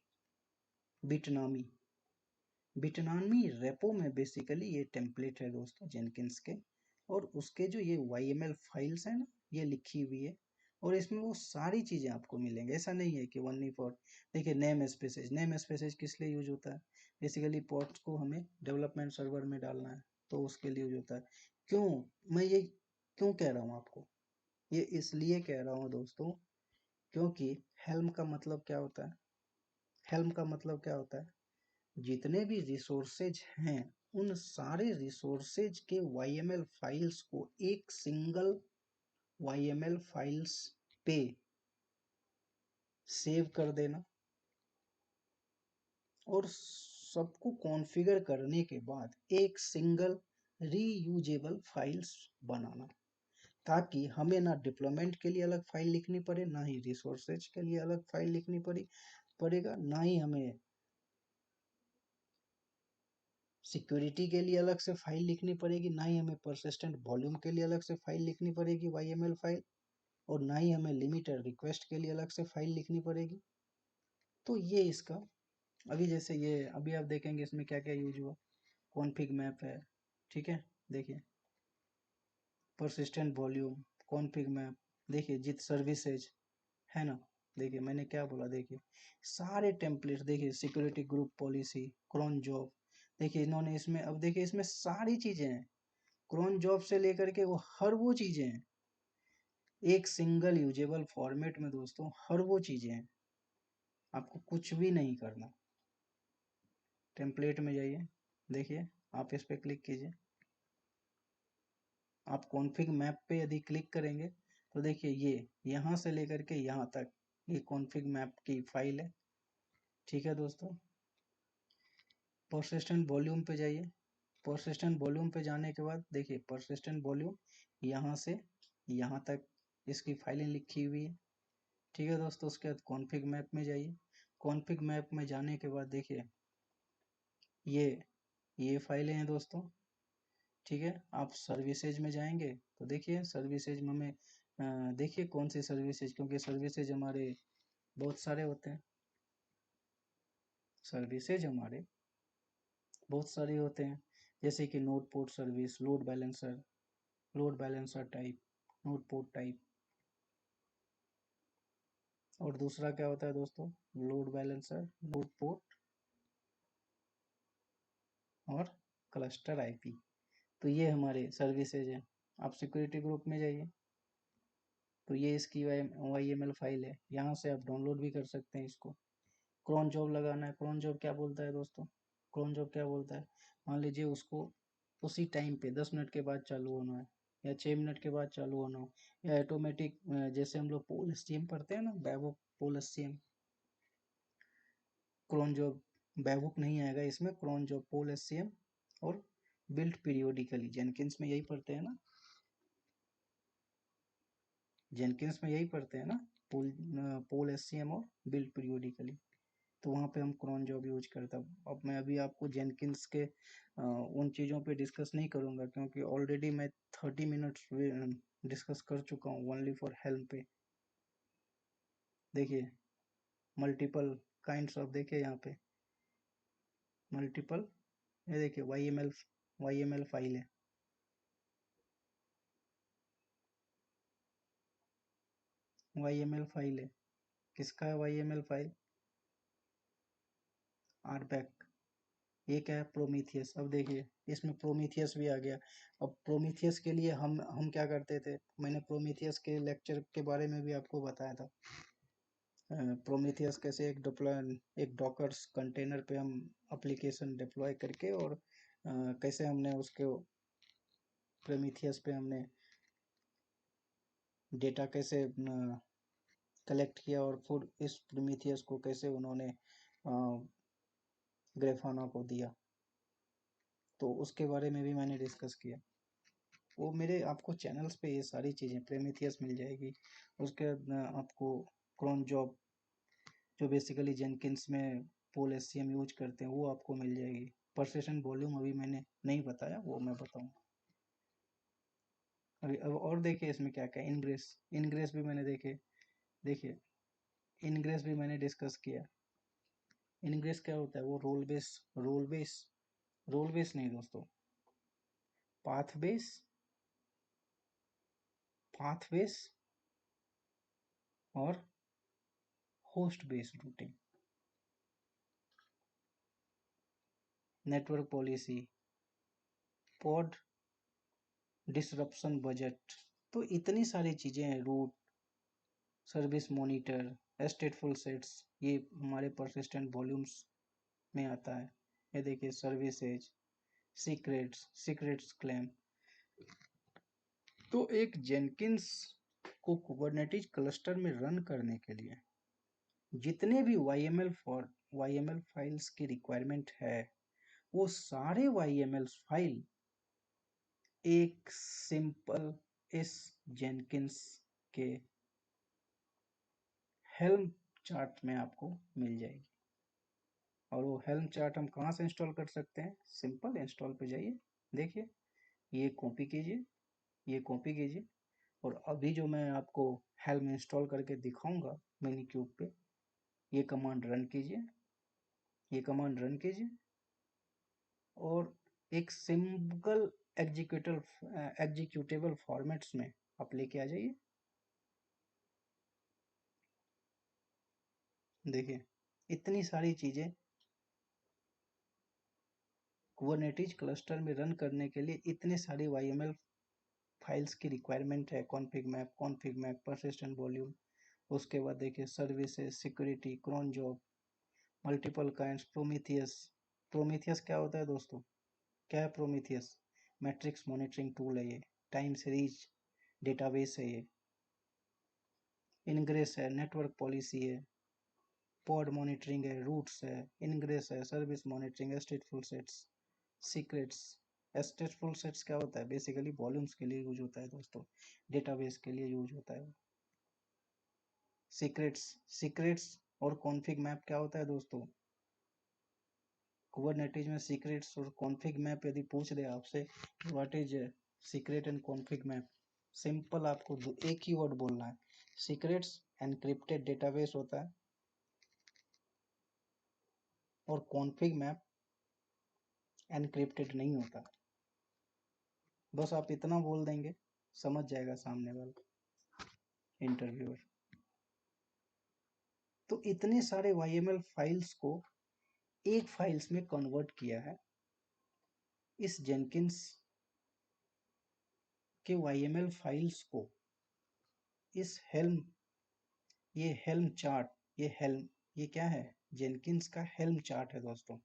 बिटनामी बिटनामी रेपो में बेसिकली ये टेम्पलेट है दोस्तों जेनकिंस के, और उसके जो ये YML फाइल्स हैं ना, ये लिखी हुई है, और इसमें वो सारी चीज़ें आपको मिलेंगे। ऐसा नहीं है कि वनली फॉर, देखिए नेम स्पेसेज किस लिए यूज होता है? बेसिकली पोर्ट्स को हमें डेवलपमेंट सर्वर में डालना है, तो उसके लिए यूज होता है। क्यों मैं ये क्यों कह रहा हूँ आपको? ये इसलिए कह रहा हूँ दोस्तों, क्योंकि हेल्म का मतलब क्या होता है? हेल्म का मतलब क्या होता है? जितने भी रिसोर्सेज हैं, उन सारे रिसोर्सेज के YML फाइल्स को एक सिंगल YML फाइल्स पे सेव कर देना, और सबको कॉन्फ़िगर करने के बाद एक सिंगल रीयूजेबल फाइल्स बनाना, ताकि हमें ना डिप्लॉयमेंट के लिए अलग फाइल लिखनी पड़े, ना ही रिसोर्सेज के लिए अलग फाइल लिखनी पड़ेगा, ना ही हमें सिक्योरिटी के लिए अलग से फाइल लिखनी पड़ेगी, ना ही हमें परसिस्टेंट वॉल्यूम के लिए अलग से फाइल लिखनी पड़ेगी YML फाइल, और ना ही हमें लिमिटेड रिक्वेस्ट के लिए अलग से फाइल लिखनी पड़ेगी। तो ये इसका, अभी जैसे ये अभी आप देखेंगे इसमें क्या क्या यूज हुआ, कॉन्फिग मैप है, ठीक है, देखिए परसिस्टेंट वॉल्यूम, कॉन्फिग मैप, देखिए जित सर्विसेज है ना, देखिए मैंने क्या बोला, देखिए सारे टेम्पलेट, देखिए security group policy, cron job, देखिए इन्होंने इसमें, अब देखिए इसमें सारी चीजें हैं, क्रॉन जॉब से लेकर के वो हर वो चीजें हैं, एक सिंगल यूजेबल फॉर्मेट में दोस्तों, हर वो चीजें हैं, आपको कुछ भी नहीं करना। टेम्पलेट में जाइए, देखिए आप इस पे क्लिक कीजिए, आप कॉन्फ़िग मैप पे यदि क्लिक करेंगे तो देखिए ये यहाँ से लेकर के यहाँ तक ये कॉन्फ़िग मैप की फाइल है, ठीक है दोस्तों। परसिस्टेंट वॉल्यूम पे जाइए, परसिस्टेंट वॉल्यूम पे जाने के बाद देखिए परसिस्टेंट वॉल्यूम यहाँ से यहाँ तक इसकी फाइलें लिखी हुई है, ठीक है दोस्तों। उसके बाद कॉन्फ़िग मैप में जाइए, कॉन्फ़िग मैप में जाने के बाद देखिए ये ये फाइलें हैं दोस्तों, ठीक है। आप सर्विसेज में जाएंगे तो देखिए सर्विसेज में हमें देखिए कौन सी सर्विसेज, क्योंकि सर्विसेज हमारे बहुत सारे होते हैं, सर्विसेज हमारे बहुत सारे होते हैं, जैसे कि node port service, load balancer type, node port type, और दूसरा क्या होता है दोस्तों, लोड बैलेंसर, नोड पोर्ट और क्लस्टर IP। तो ये हमारे सर्विसेज है। आप सिक्योरिटी ग्रुप में जाइए, तो ये इसकी YML फाइल है, यहाँ से आप डाउनलोड भी कर सकते हैं इसको। क्रॉन जॉब लगाना है, क्रॉन जॉब क्या बोलता है दोस्तों, क्रॉन जॉब क्या बोलता है, मान लीजिए उसको उसी टाइम पे 10 मिनट के बाद चालू होना है, या 6 मिनट के बाद चालू होना हो, या ऑटोमेटिक, जैसे हम लोग पोल स्टीम पढ़ते हैं ना, बैवॉक पोल स्टीम, क्रॉन जॉब बैवॉक नहीं आएगा इसमें, क्रॉन जॉब पोल SCM और बिल्ट पीरियोडिकली, जेनकिंस में यही पढ़ते हैं ना, जेनकिंस में यही पढ़ते हैं ना, पोल पोल SCM और बिल्ट पीरियोडिकली। तो वहाँ पे हम क्रॉन जॉब यूज करता। अब मैं अभी आपको जेनकिंस के उन चीज़ों पे डिस्कस नहीं करूँगा, क्योंकि ऑलरेडी मैं 30 मिनट्स डिस्कस कर चुका हूँ ओनली फॉर हेल्म पे। देखिए मल्टीपल काइंड्स ऑफ, देखिए यहाँ पे मल्टीपल, ये देखिए YML फाइल है, YML फाइल है, किसका है YML फाइल, आरबैक। ये क्या है, प्रोमीथियस। अब देखिए इसमें प्रोमीथियस भी आ गया। अब प्रोमीथियस के लिए हम क्या करते थे, मैंने प्रोमीथियस के लेक्चर के बारे में भी आपको बताया था। प्रोमीथियस कैसे एक डॉकर्स कंटेनर पे हम एप्लीकेशन डिप्लॉय करके, और कैसे हमने उसके प्रोमीथियस पे हमने डेटा कैसे कलेक्ट किया, और फिर इस प्रोमीथियस को कैसे उन्होंने ग्रेफाना को दिया, तो उसके बारे में भी मैंने डिस्कस किया। वो मेरे आपको चैनल्स पे ये सारी चीज़ें प्रोमीथियस मिल जाएगी। उसके बाद आपको क्रॉन जॉब, जो बेसिकली जेनकिंस में पोल SCM यूज करते हैं, वो आपको मिल जाएगी। परसिस्टेंट वॉल्यूम अभी मैंने नहीं बताया, वो मैं बताऊँ अभी। अब और देखिए इसमें क्या क्या, इनग्रेस, इनग्रेस भी मैंने देखे, देखिए इनग्रेस भी मैंने डिस्कस किया। इनग्रेस क्या होता है, वो रोल बेस नहीं दोस्तों, पाथ बेस, पाथ बेस और host base routing, network policy, pod disruption budget, तो इतनी सारी चीज़ें हैं, रूट, सर्विस मॉनिटर, स्टेटफुल सेट्स, ये हमारे परसिस्टेंट वॉल्यूम्स में आता है। ये देखिए सर्विसेज, सीक्रेट्स क्लेम। तो एक जेनकिंस को कुबरनेटिस क्लस्टर में रन करने के लिए जितने भी YML फाइल्स की रिक्वायरमेंट है, वो सारे YML फाइल एक सिंपल इस जेनकिंस के हेल्म चार्ट में आपको मिल जाएगी। और वो हेल्म चार्ट हम कहाँ से इंस्टॉल कर सकते हैं, सिंपल इंस्टॉल पे जाइए, देखिए ये कॉपी कीजिए, ये कॉपी कीजिए, और अभी जो मैं आपको हेल्म इंस्टॉल करके दिखाऊंगा मिनी क्यूब पे, ये कमांड रन कीजिए, ये कमांड रन कीजिए, और एक सिंपल एग्जीक्यूटेबल फॉर्मेट्स में आप लेके आ जाइए। देखिए इतनी सारी चीज़ें कुबरनेटिस क्लस्टर में रन करने के लिए इतने सारी YML फाइल्स की रिक्वायरमेंट है, कॉन्फिग मैप, परसिस्टेंट वॉल्यूम, उसके बाद देखिए services, security, cron job, multiple kinds, Prometheus. Prometheus क्या होता है दोस्तों, क्या है प्रोमीथियस, मैट्रिक्स मॉनिटरिंग टूल है ये, टाइम सीरीज डेटाबेस है ये, इनग्रेस है, नेटवर्क पॉलिसी है, पॉड मॉनिटरिंग है, रूट्स है, इनग्रेस है, service monitoring, स्टेटफुल sets, secrets. स्टेटफुल sets क्या होता है, बेसिकली वॉल्यूम्स के लिए यूज होता है दोस्तों, डेटाबेस के लिए यूज होता है। सीक्रेट्स और कॉन्फिग मैप क्या होता है दोस्तों, कुबरनेटिस में सीक्रेट्स और कॉन्फिग मैप यदि पूछ दे आपसे what is secret and config map, simple आपको एक ही वर्ड बोलना है, सीक्रेट्स एनक्रिप्टेड डेटाबेस होता है, और कॉन्फिग मैप एनक्रिप्टेड नहीं होता। बस आप इतना बोल देंगे, समझ जाएगा सामने वाला इंटरव्यूअर। तो इतने सारे YML फाइल्स को एक फाइल्स में कन्वर्ट किया है इस जेनकिंस कि YML फाइल्स को इस हेल्म, ये हेल्म चार्ट, ये क्या है, जेनकिंस का हेल्म चार्ट है दोस्तों।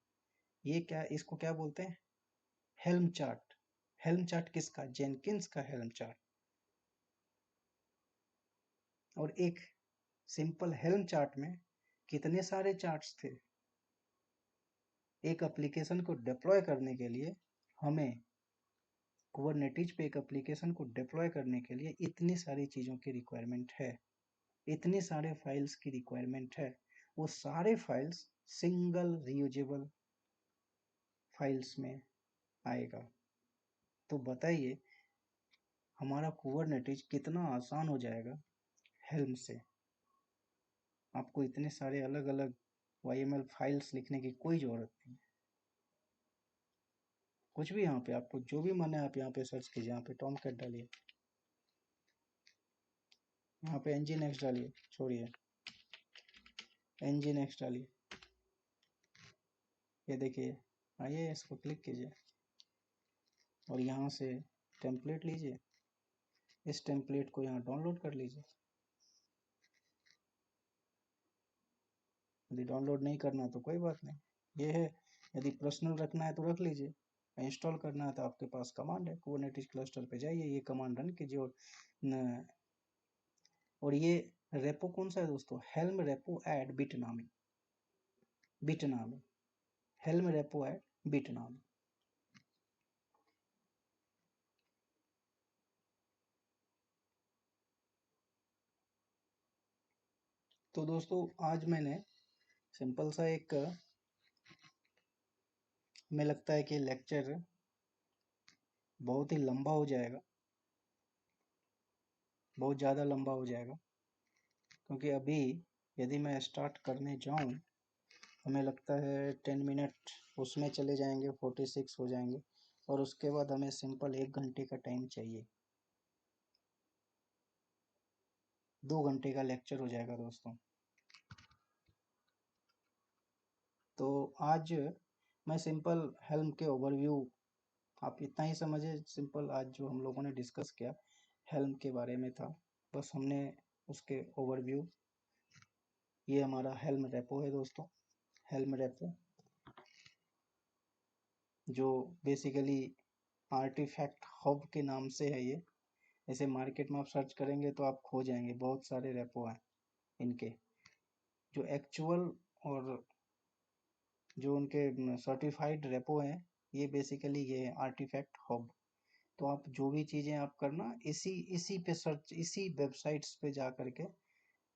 ये क्या, इसको क्या बोलते हैं, हेल्म चार्ट। हेल्म चार्ट किसका, जेनकिंस का हेल्म चार्ट। और एक सिंपल हेल्म चार्ट में कितने सारे चार्ट्स थे। एक एप्लीकेशन को डिप्लॉय करने के लिए हमें, कुबरनेटिज पे एक एप्लीकेशन को डिप्लॉय करने के लिए इतनी सारी चीज़ों की रिक्वायरमेंट है, इतनी सारे फाइल्स की रिक्वायरमेंट है। वो सारे फाइल्स सिंगल रीयूजेबल फाइल्स में आएगा। तो बताइए हमारा कुबरनेटिज कितना आसान हो जाएगा हेल्म से। आपको इतने सारे अलग अलग YML फाइल्स लिखने की कोई ज़रूरत नहीं। कुछ भी यहाँ पे आपको जो भी मन है आप यहाँ पे सर्च कीजिए। यहाँ पे टॉमकैट डालिए, यहाँ पे nginx डालिए, छोड़िए nginx डालिए, ये देखिए आइए इसको क्लिक कीजिए और यहाँ से टेम्पलेट लीजिए। इस टेम्पलेट को यहाँ डाउनलोड कर लीजिए। यदि डाउनलोड नहीं करना है तो कोई बात नहीं, ये है। यदि पर्सनल रखना है तो रख लीजिए। इंस्टॉल करना है तो आपके पास कमांड है, कुबरनेटिज क्लस्टर पे जाइए, ये कमांड रन कीजिए। और ये रेपो कौन सा है दोस्तों, helm repo add Bitnami, Bitnami, helm repo add Bitnami. तो दोस्तों आज मैंने सिंपल सा एक, हमें लगता है कि लेक्चर बहुत ही लंबा हो जाएगा, बहुत ज़्यादा लंबा हो जाएगा, क्योंकि अभी यदि मैं स्टार्ट करने जाऊं हमें लगता है 10 मिनट उसमें चले जाएंगे, 46 हो जाएंगे, और उसके बाद हमें सिंपल 1 घंटे का टाइम चाहिए। 2 घंटे का लेक्चर हो जाएगा दोस्तों। तो आज मैं सिंपल हेल्म के ओवरव्यू, आप इतना ही समझे, सिंपल आज जो हम लोगों ने डिस्कस किया हेल्म के बारे में था, बस हमने उसके ओवरव्यू। ये हमारा हेल्म रेपो है दोस्तों, हेल्म रेपो जो बेसिकली आर्टिफैक्ट हब के नाम से है। ये ऐसे मार्केट में आप सर्च करेंगे तो आप खो जाएंगे, बहुत सारे रेपो हैं इनके, जो एक्चुअल और जो उनके सर्टिफाइड रेपो हैं, ये बेसिकली ये आर्टिफैक्ट हब। तो आप जो भी चीज़ें आप करना इसी इसी पे सर्च, इसी वेबसाइट्स पे जा करके,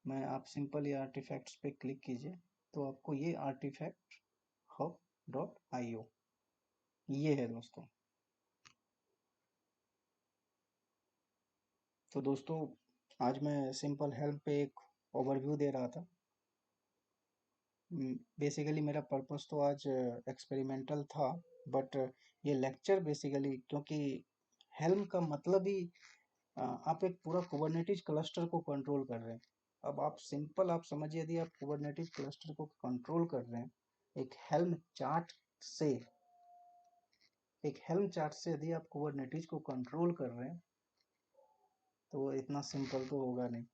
मैं आप सिंपल ये आर्टिफैक्ट्स पे क्लिक कीजिए तो आपको ये आर्टिफैक्ट हब .io ये है दोस्तों। तो दोस्तों आज मैं सिंपल हेल्प पे एक ओवरव्यू दे रहा था। बेसिकली मेरा पर्पस तो आज एक्सपेरिमेंटल था, बट ये लेक्चर बेसिकली, क्योंकि हेल्म का मतलब ही आप एक पूरा कुबरनेटिज क्लस्टर को कंट्रोल कर रहे हैं। अब आप सिंपल आप समझिए, यदि आप कुबरनेटिज क्लस्टर को कंट्रोल कर रहे हैं एक हेल्म चार्ट से, एक हेल्म चार्ट से यदि आप कुबरनेटिज को कंट्रोल कर रहे हैं तो वो इतना सिंपल तो होगा नहीं,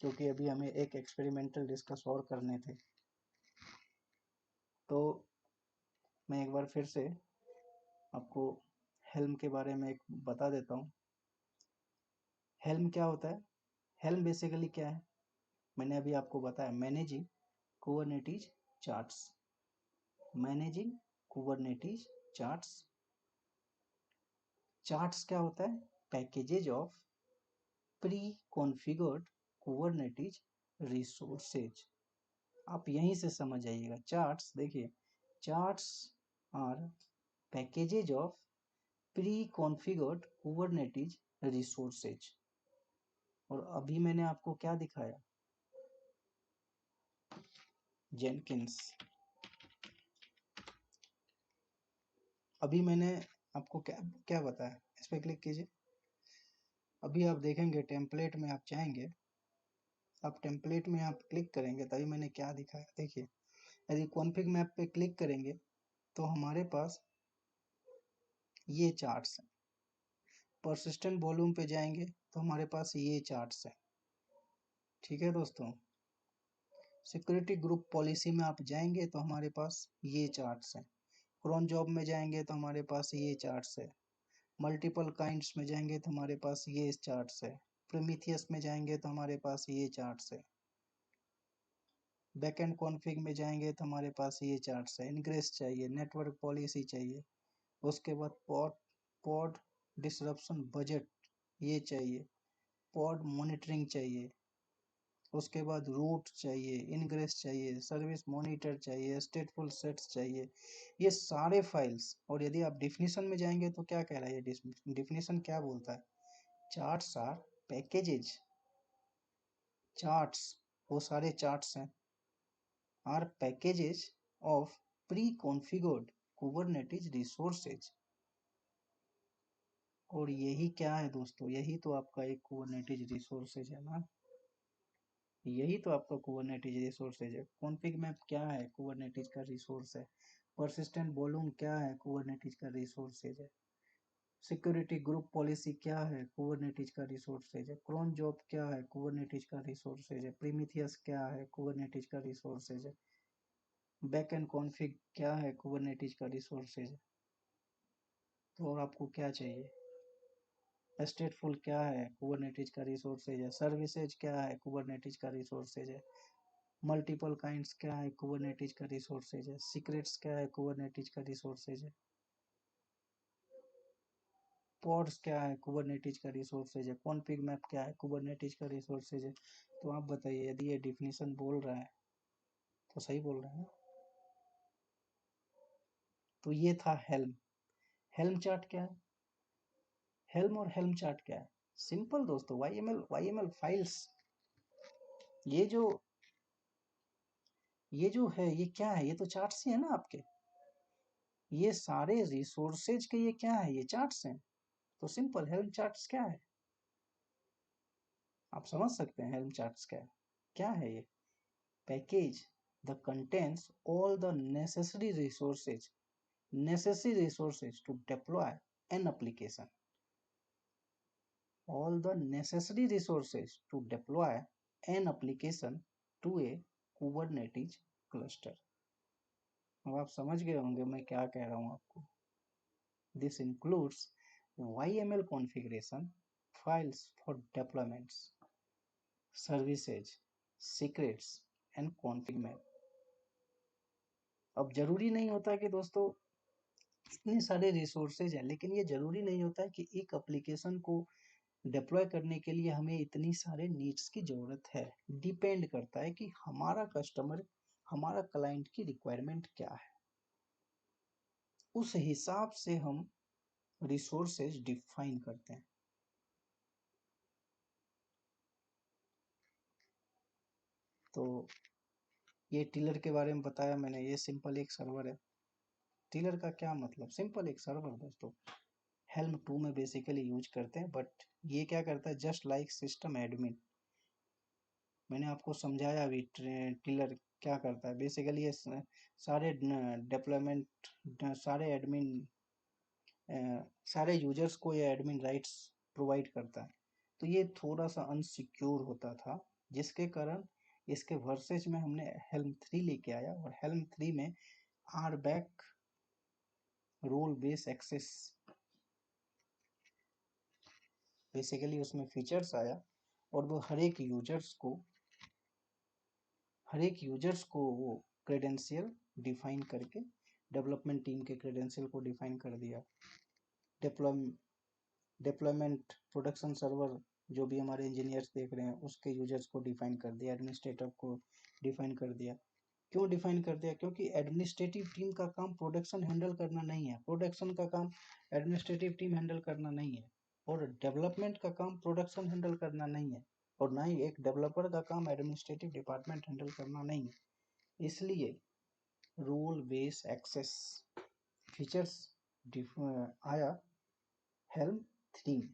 क्योंकि अभी हमें एक एक्सपेरिमेंटल डिस्कस और करने थे। तो मैं एक बार फिर से आपको हेल्म के बारे में एक बता देता हूँ। हेल्म क्या होता है, हेल्म बेसिकली क्या है, मैंने अभी आपको बताया, managing Kubernetes charts, managing Kubernetes charts. Charts क्या होता है, packages of pre configured Kubernetes resources. आप यहीं से समझ जाइएगा, चार्ट्स देखिए, charts are packages of pre configured Kubernetes resources. और अभी मैंने आपको क्या दिखाया, जेनकिंस। अभी मैंने आपको क्या क्या बताया, इस पर क्लिक कीजिए। अभी आप देखेंगे टेम्पलेट में आप जाएंगे, आप टेम्पलेट में आप क्लिक करेंगे तभी मैंने क्या दिखाया, देखिए यदि कॉन्फ़िग मैप पे क्लिक करेंगे तो हमारे पास ये चार्ट्स हैं। परसिस्टेंट वॉल्यूम पे जाएंगे तो हमारे पास ये चार्ट्स है। ठीक है दोस्तों, सिक्योरिटी ग्रुप पॉलिसी में आप जाएंगे तो हमारे पास ये चार्ट्स हैं। क्रोन जॉब में जाएंगे तो हमारे पास ये चार्ट्स है। मल्टीपल काइंड्स में जाएंगे तो हमारे पास ये चार्ट्स है। प्रोमीथियस में जाएंगे तो हमारे पास ये चार्ट्स है। बैकएंड कॉन्फ़िग में जाएंगे तो हमारे पास ये चार्ट्स है। इनग्रेस चाहिए, नेटवर्क पॉलिसी चाहिए, उसके बाद पॉड पॉड डिसरप्शन बजट ये चाहिए, पॉड मॉनिटरिंग चाहिए, उसके बाद रूट चाहिए, इनग्रेस चाहिए, सर्विस मॉनिटर चाहिए, स्टेटफुल सेट्स चाहिए, ये सारे फाइल्स। और यदि आप डिफिनीशन में जाएंगे तो क्या कह रहा है ये डिफिनीशन, क्या बोलता है? चार्ट्स आर पैकेजेज, चार्ट्स वो सारे चार्ट्स हैं, are packages of pre configured Kubernetes resources. और यही क्या है दोस्तों, यही तो आपका एक कुबरनेटिस रिसोर्सेज है ना, यही तो आपका कुबरनेटिस रिसोर्सेज है। कॉन्फ़िग मैप क्या है? कुबरनेटिस का रिसोर्स है। परसिस्टेंट वॉल्यूम क्या है? कुबरनेटिस का रिसोर्सेज है। सिक्योरिटी ग्रुप पॉलिसी क्या है? कुबरनेटिस का रिसोर्सेज है। क्रोन जॉब क्या है? कुबरनेटिस का रिसोर्सेज है। प्रीमिथियस क्या है? कुबरनेटिस का रिसोर्सेज है। बैक एंड कॉन्फ़िग क्या है? कुबरनेटिस का रिसोर्सेज है। तो और आपको क्या चाहिए? स्टेटफुल क्या है? कुबरनेटिस का रिसोर्सेज है। सर्विसेज क्या है? कुबरनेटिस का रिसोर्सेज है। मल्टीपल काइंड्स क्या है? कुबरनेटिस का रिसोर्सेज है। सीक्रेट्स क्या है? कुबरनेटिस का रिसोर्सेज है। पॉड्स क्या है? कुबरनेटिस का रिसोर्सेज है। कॉन्फ़िग मैप क्या है? कुबरनेटिस का रिसोर्सेज है। तो आप बताइए, यदि ये डिफिनीशन बोल रहा है तो सही बोल रहा है ना? तो ये था हेल्म। हेल्म चार्ट क्या है? हेल्म और हेल्म चार्ट क्या है? सिंपल दोस्तों, वाईएमएल फाइल्स। ये जो ये जो है ये क्या है? ये तो चार्ट्स ही है ना आपके। ये सारे रिसोर्सेज के ये क्या है? ये चार्ट्स हैं। तो सिंपल हेल्म चार्ट्स क्या है? आप समझ सकते हैं हेल्म चार्ट्स क्या है। क्या है ये? Package the contents all the necessary resources to deploy an application, all the necessary resources to deploy an application to a Kubernetes cluster। अब आप समझ गए होंगे मैं क्या कह रहा हूँ आपको। This includes YML configuration, files for deployments, services, secrets and config map। अब जरूरी नहीं होता कि दोस्तों इतने सारे रिसोर्सेज हैं, लेकिन ये जरूरी नहीं होता कि एक एप्लीकेशन को डिप्लॉय करने के लिए हमें इतनी सारे नीड्स की जरूरत है। डिपेंड करता है कि हमारा कस्टमर, हमारा क्लाइंट की रिक्वायरमेंट क्या है, उस हिसाब से हम रिसोर्सेज डिफाइन करते हैं। तो ये टिलर के बारे में बताया मैंने, ये सिंपल एक सर्वर है। टिलर का क्या मतलब? सिंपल एक सर्वर दोस्तों। हेल्म 2 में बेसिकली यूज करते हैं, बट ये क्या करता है? Just like system admin. मैंने आपको समझाया अभी टिलर क्या करता है। बेसिकली ये सारे डेवलपमेंट, सारे एडमिन, सारे यूजर्स को ये एडमिन राइट्स प्रोवाइड करता है। तो ये थोड़ा सा अनसिक्योर होता था, जिसके कारण इसके वर्सेज में हमने हेल्म 3 लेके आया। और हेल्म 3 में R back role base access, basically उसमें फीचर्स आया और वो हर एक यूजर्स को वो क्रेडेंशियल डिफाइन करके, डेवलपमेंट टीम के क्रेडेंशियल को डिफाइन कर दिया। डिप्लॉयमेंट प्रोडक्शन सर्वर जो भी हमारे इंजीनियर्स देख रहे हैं उसके यूजर्स को डिफाइन कर दिया, एडमिनिस्ट्रेटर को डिफाइन कर दिया। क्यों डिफाइन कर दिया? क्योंकि एडमिनिस्ट्रेटिव टीम का काम प्रोडक्शन हैंडल करना नहीं है, प्रोडक्शन का काम एडमिनिस्ट्रेटिव टीम हैंडल करना नहीं है, और डेवलपमेंट का काम प्रोडक्शन हैंडल करना नहीं है, और ना ही एक डेवलपर का काम एडमिनिस्ट्रेटिव डिपार्टमेंट हैंडल करना नहीं है। इसलिए रोल बेस एक्सेस फीचर्स आया हेल्म 3।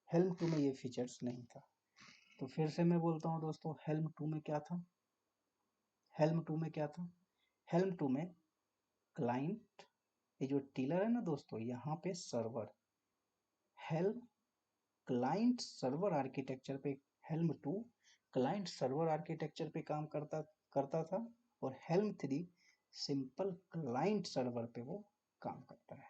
हेल्म 2 में ये फीचर्स नहीं था। तो फिर से मैं बोलता हूँ दोस्तों, हेल्म 2 में क्या था? हेल्म 2 में क्या था? हेल्म 2 में क्लाइंट, ये जो टिलर है ना दोस्तों, यहाँ पे server, helm client server architecture पे, हेल्म 2 क्लाइंट सर्वर आर्किटेक्चर पे काम करता करता था, और हेल्म 3 सिंपल क्लाइंट सर्वर पे वो काम करता है।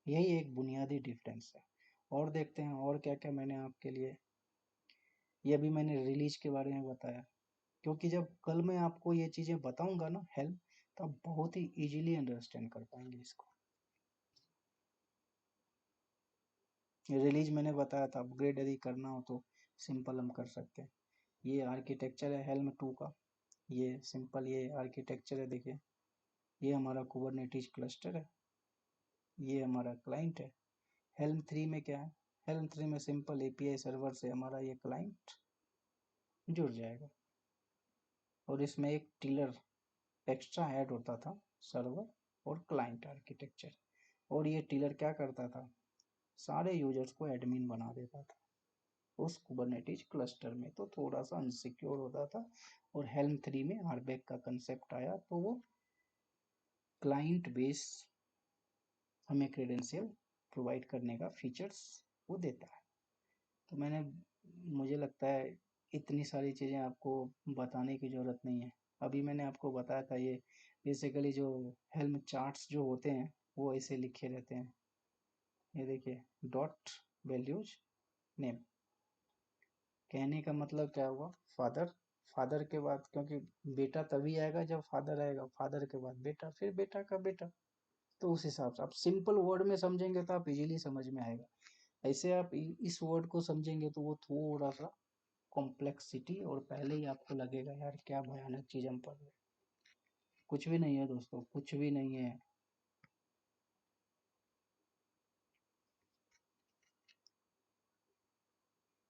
यही एक बुनियादी डिफरेंस है। और देखते हैं और क्या क्या मैंने आपके लिए, ये भी मैंने रिलीज के बारे में बताया, क्योंकि जब कल मैं आपको ये चीजें बताऊंगा ना हेल्प, तो आप बहुत ही इजीली अंडरस्टैंड कर पाएंगे इसको। रिलीज मैंने बताया था, अपग्रेड यदि करना हो तो सिंपल हम कर सकते हैं। ये आर्किटेक्चर है हेल्म 2 का, ये सिंपल ये आर्किटेक्चर है, देखिए ये हमारा कुबरनेटिस क्लस्टर है, ये हमारा क्लाइंट है। हेल्म 3 में क्या है, हेल्म 3 में सिंपल एपीआई सर्वर से हमारा ये क्लाइंट जुड़ जाएगा, और इसमें एक टिलर एक्स्ट्रा ऐड होता था, सर्वर और क्लाइंट आर्किटेक्चर। और ये टिलर क्या करता था, सारे यूजर्स को एडमिन बना देता था उस कुबरनेटिस क्लस्टर में, तो थोड़ा सा अनसिक्योर होता था। और हेल्म 3 में आरबैक का कंसेप्ट आया, तो वो क्लाइंट बेस हमें क्रेडेंशियल प्रोवाइड करने का फीचर्स वो देता है। तो मैंने, मुझे लगता है इतनी सारी चीज़ें आपको बताने की ज़रूरत नहीं है। अभी मैंने आपको बताया था, ये बेसिकली जो हेल्म चार्ट्स जो होते हैं वो ऐसे लिखे रहते हैं, ये देखिए डॉट वैल्यूज नेम। कहने का मतलब क्या हुआ, फादर, फादर के बाद, क्योंकि बेटा तभी आएगा जब फादर आएगा, फादर के बाद बेटा, फिर बेटा का बेटा। तो उस हिसाब से आप सिंपल वर्ड में समझेंगे तो आप इजीली समझ में आएगा। ऐसे आप इस वर्ड को समझेंगे तो वो थोड़ा सा कॉम्प्लेक्सिटी, और पहले ही आपको लगेगा यार क्या भयानक चीज हम पढ़ रहे हैं। कुछ भी नहीं है दोस्तों, कुछ भी नहीं है।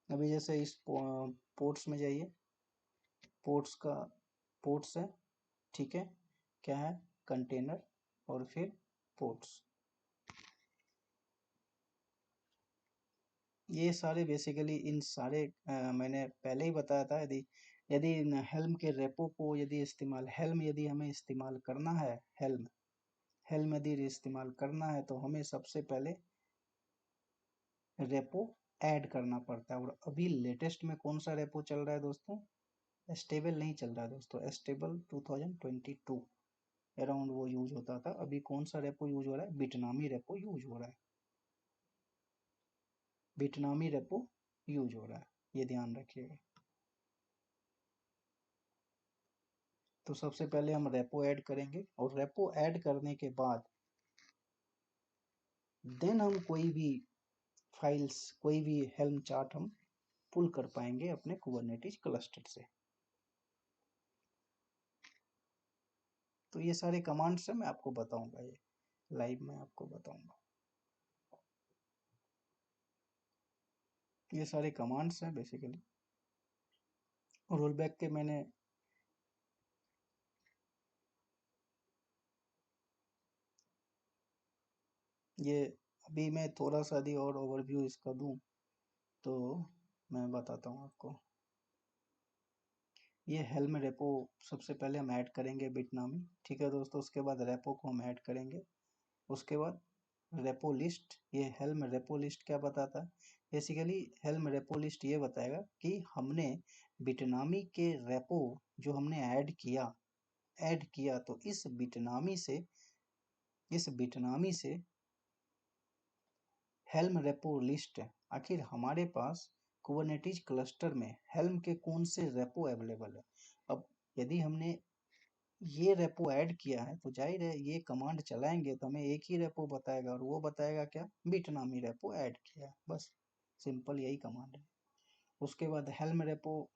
अभी जैसे इस पोर्ट्स में जाइए, पोर्ट्स का, पोर्ट्स है, ठीक है, क्या है, कंटेनर, और फिर पोर्ट्स। ये सारे बेसिकली इन सारे मैंने पहले ही बताया था, यदि यदि हेल्म के रेपो को यदि इस्तेमाल, हेल्म यदि हमें इस्तेमाल करना है, हेल्म हेल्म यदि इस्तेमाल करना है तो हमें सबसे पहले रेपो ऐड करना पड़ता है। और अभी लेटेस्ट में कौन सा रेपो चल रहा है दोस्तों, स्टेबल नहीं चल रहा है दोस्तों, स्टेबल 2022 अराउंड वो यूज होता था। अभी कौन सा रेपो यूज हो रहा है, बिटनामी रेपो यूज हो रहा है, बिटनामी रेपो यूज हो रहा है, ये ध्यान रखिएगा। तो सबसे पहले हम रेपो ऐड करेंगे, और रेपो ऐड करने के बाद देन हम कोई भी फाइल्स, कोई भी हेल्म चार्ट हम पुल कर पाएंगे अपने कुबरनेटिस क्लस्टर से। तो ये सारे कमांड्स हैं, मैं आपको बताऊंगा, ये लाइव में आपको बताऊंगा। ये सारे कमांड्स हैं बेसिकली, रोल बैक के मैंने, ये अभी मैं थोड़ा सा यदि और ओवरव्यू इसका दूं तो मैं बताता हूँ आपको। ये हेल्म रेपो सबसे पहले हम ऐड करेंगे बिटनामी, ठीक है दोस्तों, उसके बाद रेपो को हम ऐड करेंगे, उसके बाद रेपो लिस्ट। ये हेल्म रेपो लिस्ट क्या बताता है, बेसिकली हेल्म रेपो लिस्ट ये बताएगा कि हमने बिटनामी के रेपो जो हमने ऐड किया तो इस बिटनामी से हेल्म रेपो लिस्ट है, आखिर हमारे पास कुबरनेटिस क्लस्टर में हेल्म के कौन से रेपो अवेलेबल है। अब यदि हमने ये रेपो ऐड किया है तो जाहिर है ये कमांड चलाएंगे तो हमें एक ही रेपो बताएगा, और वो बताएगा क्या, बिटनामी रेपो ऐड किया है, बस सिंपल यही कमांड है। उसके बाद हेल्म रेपो,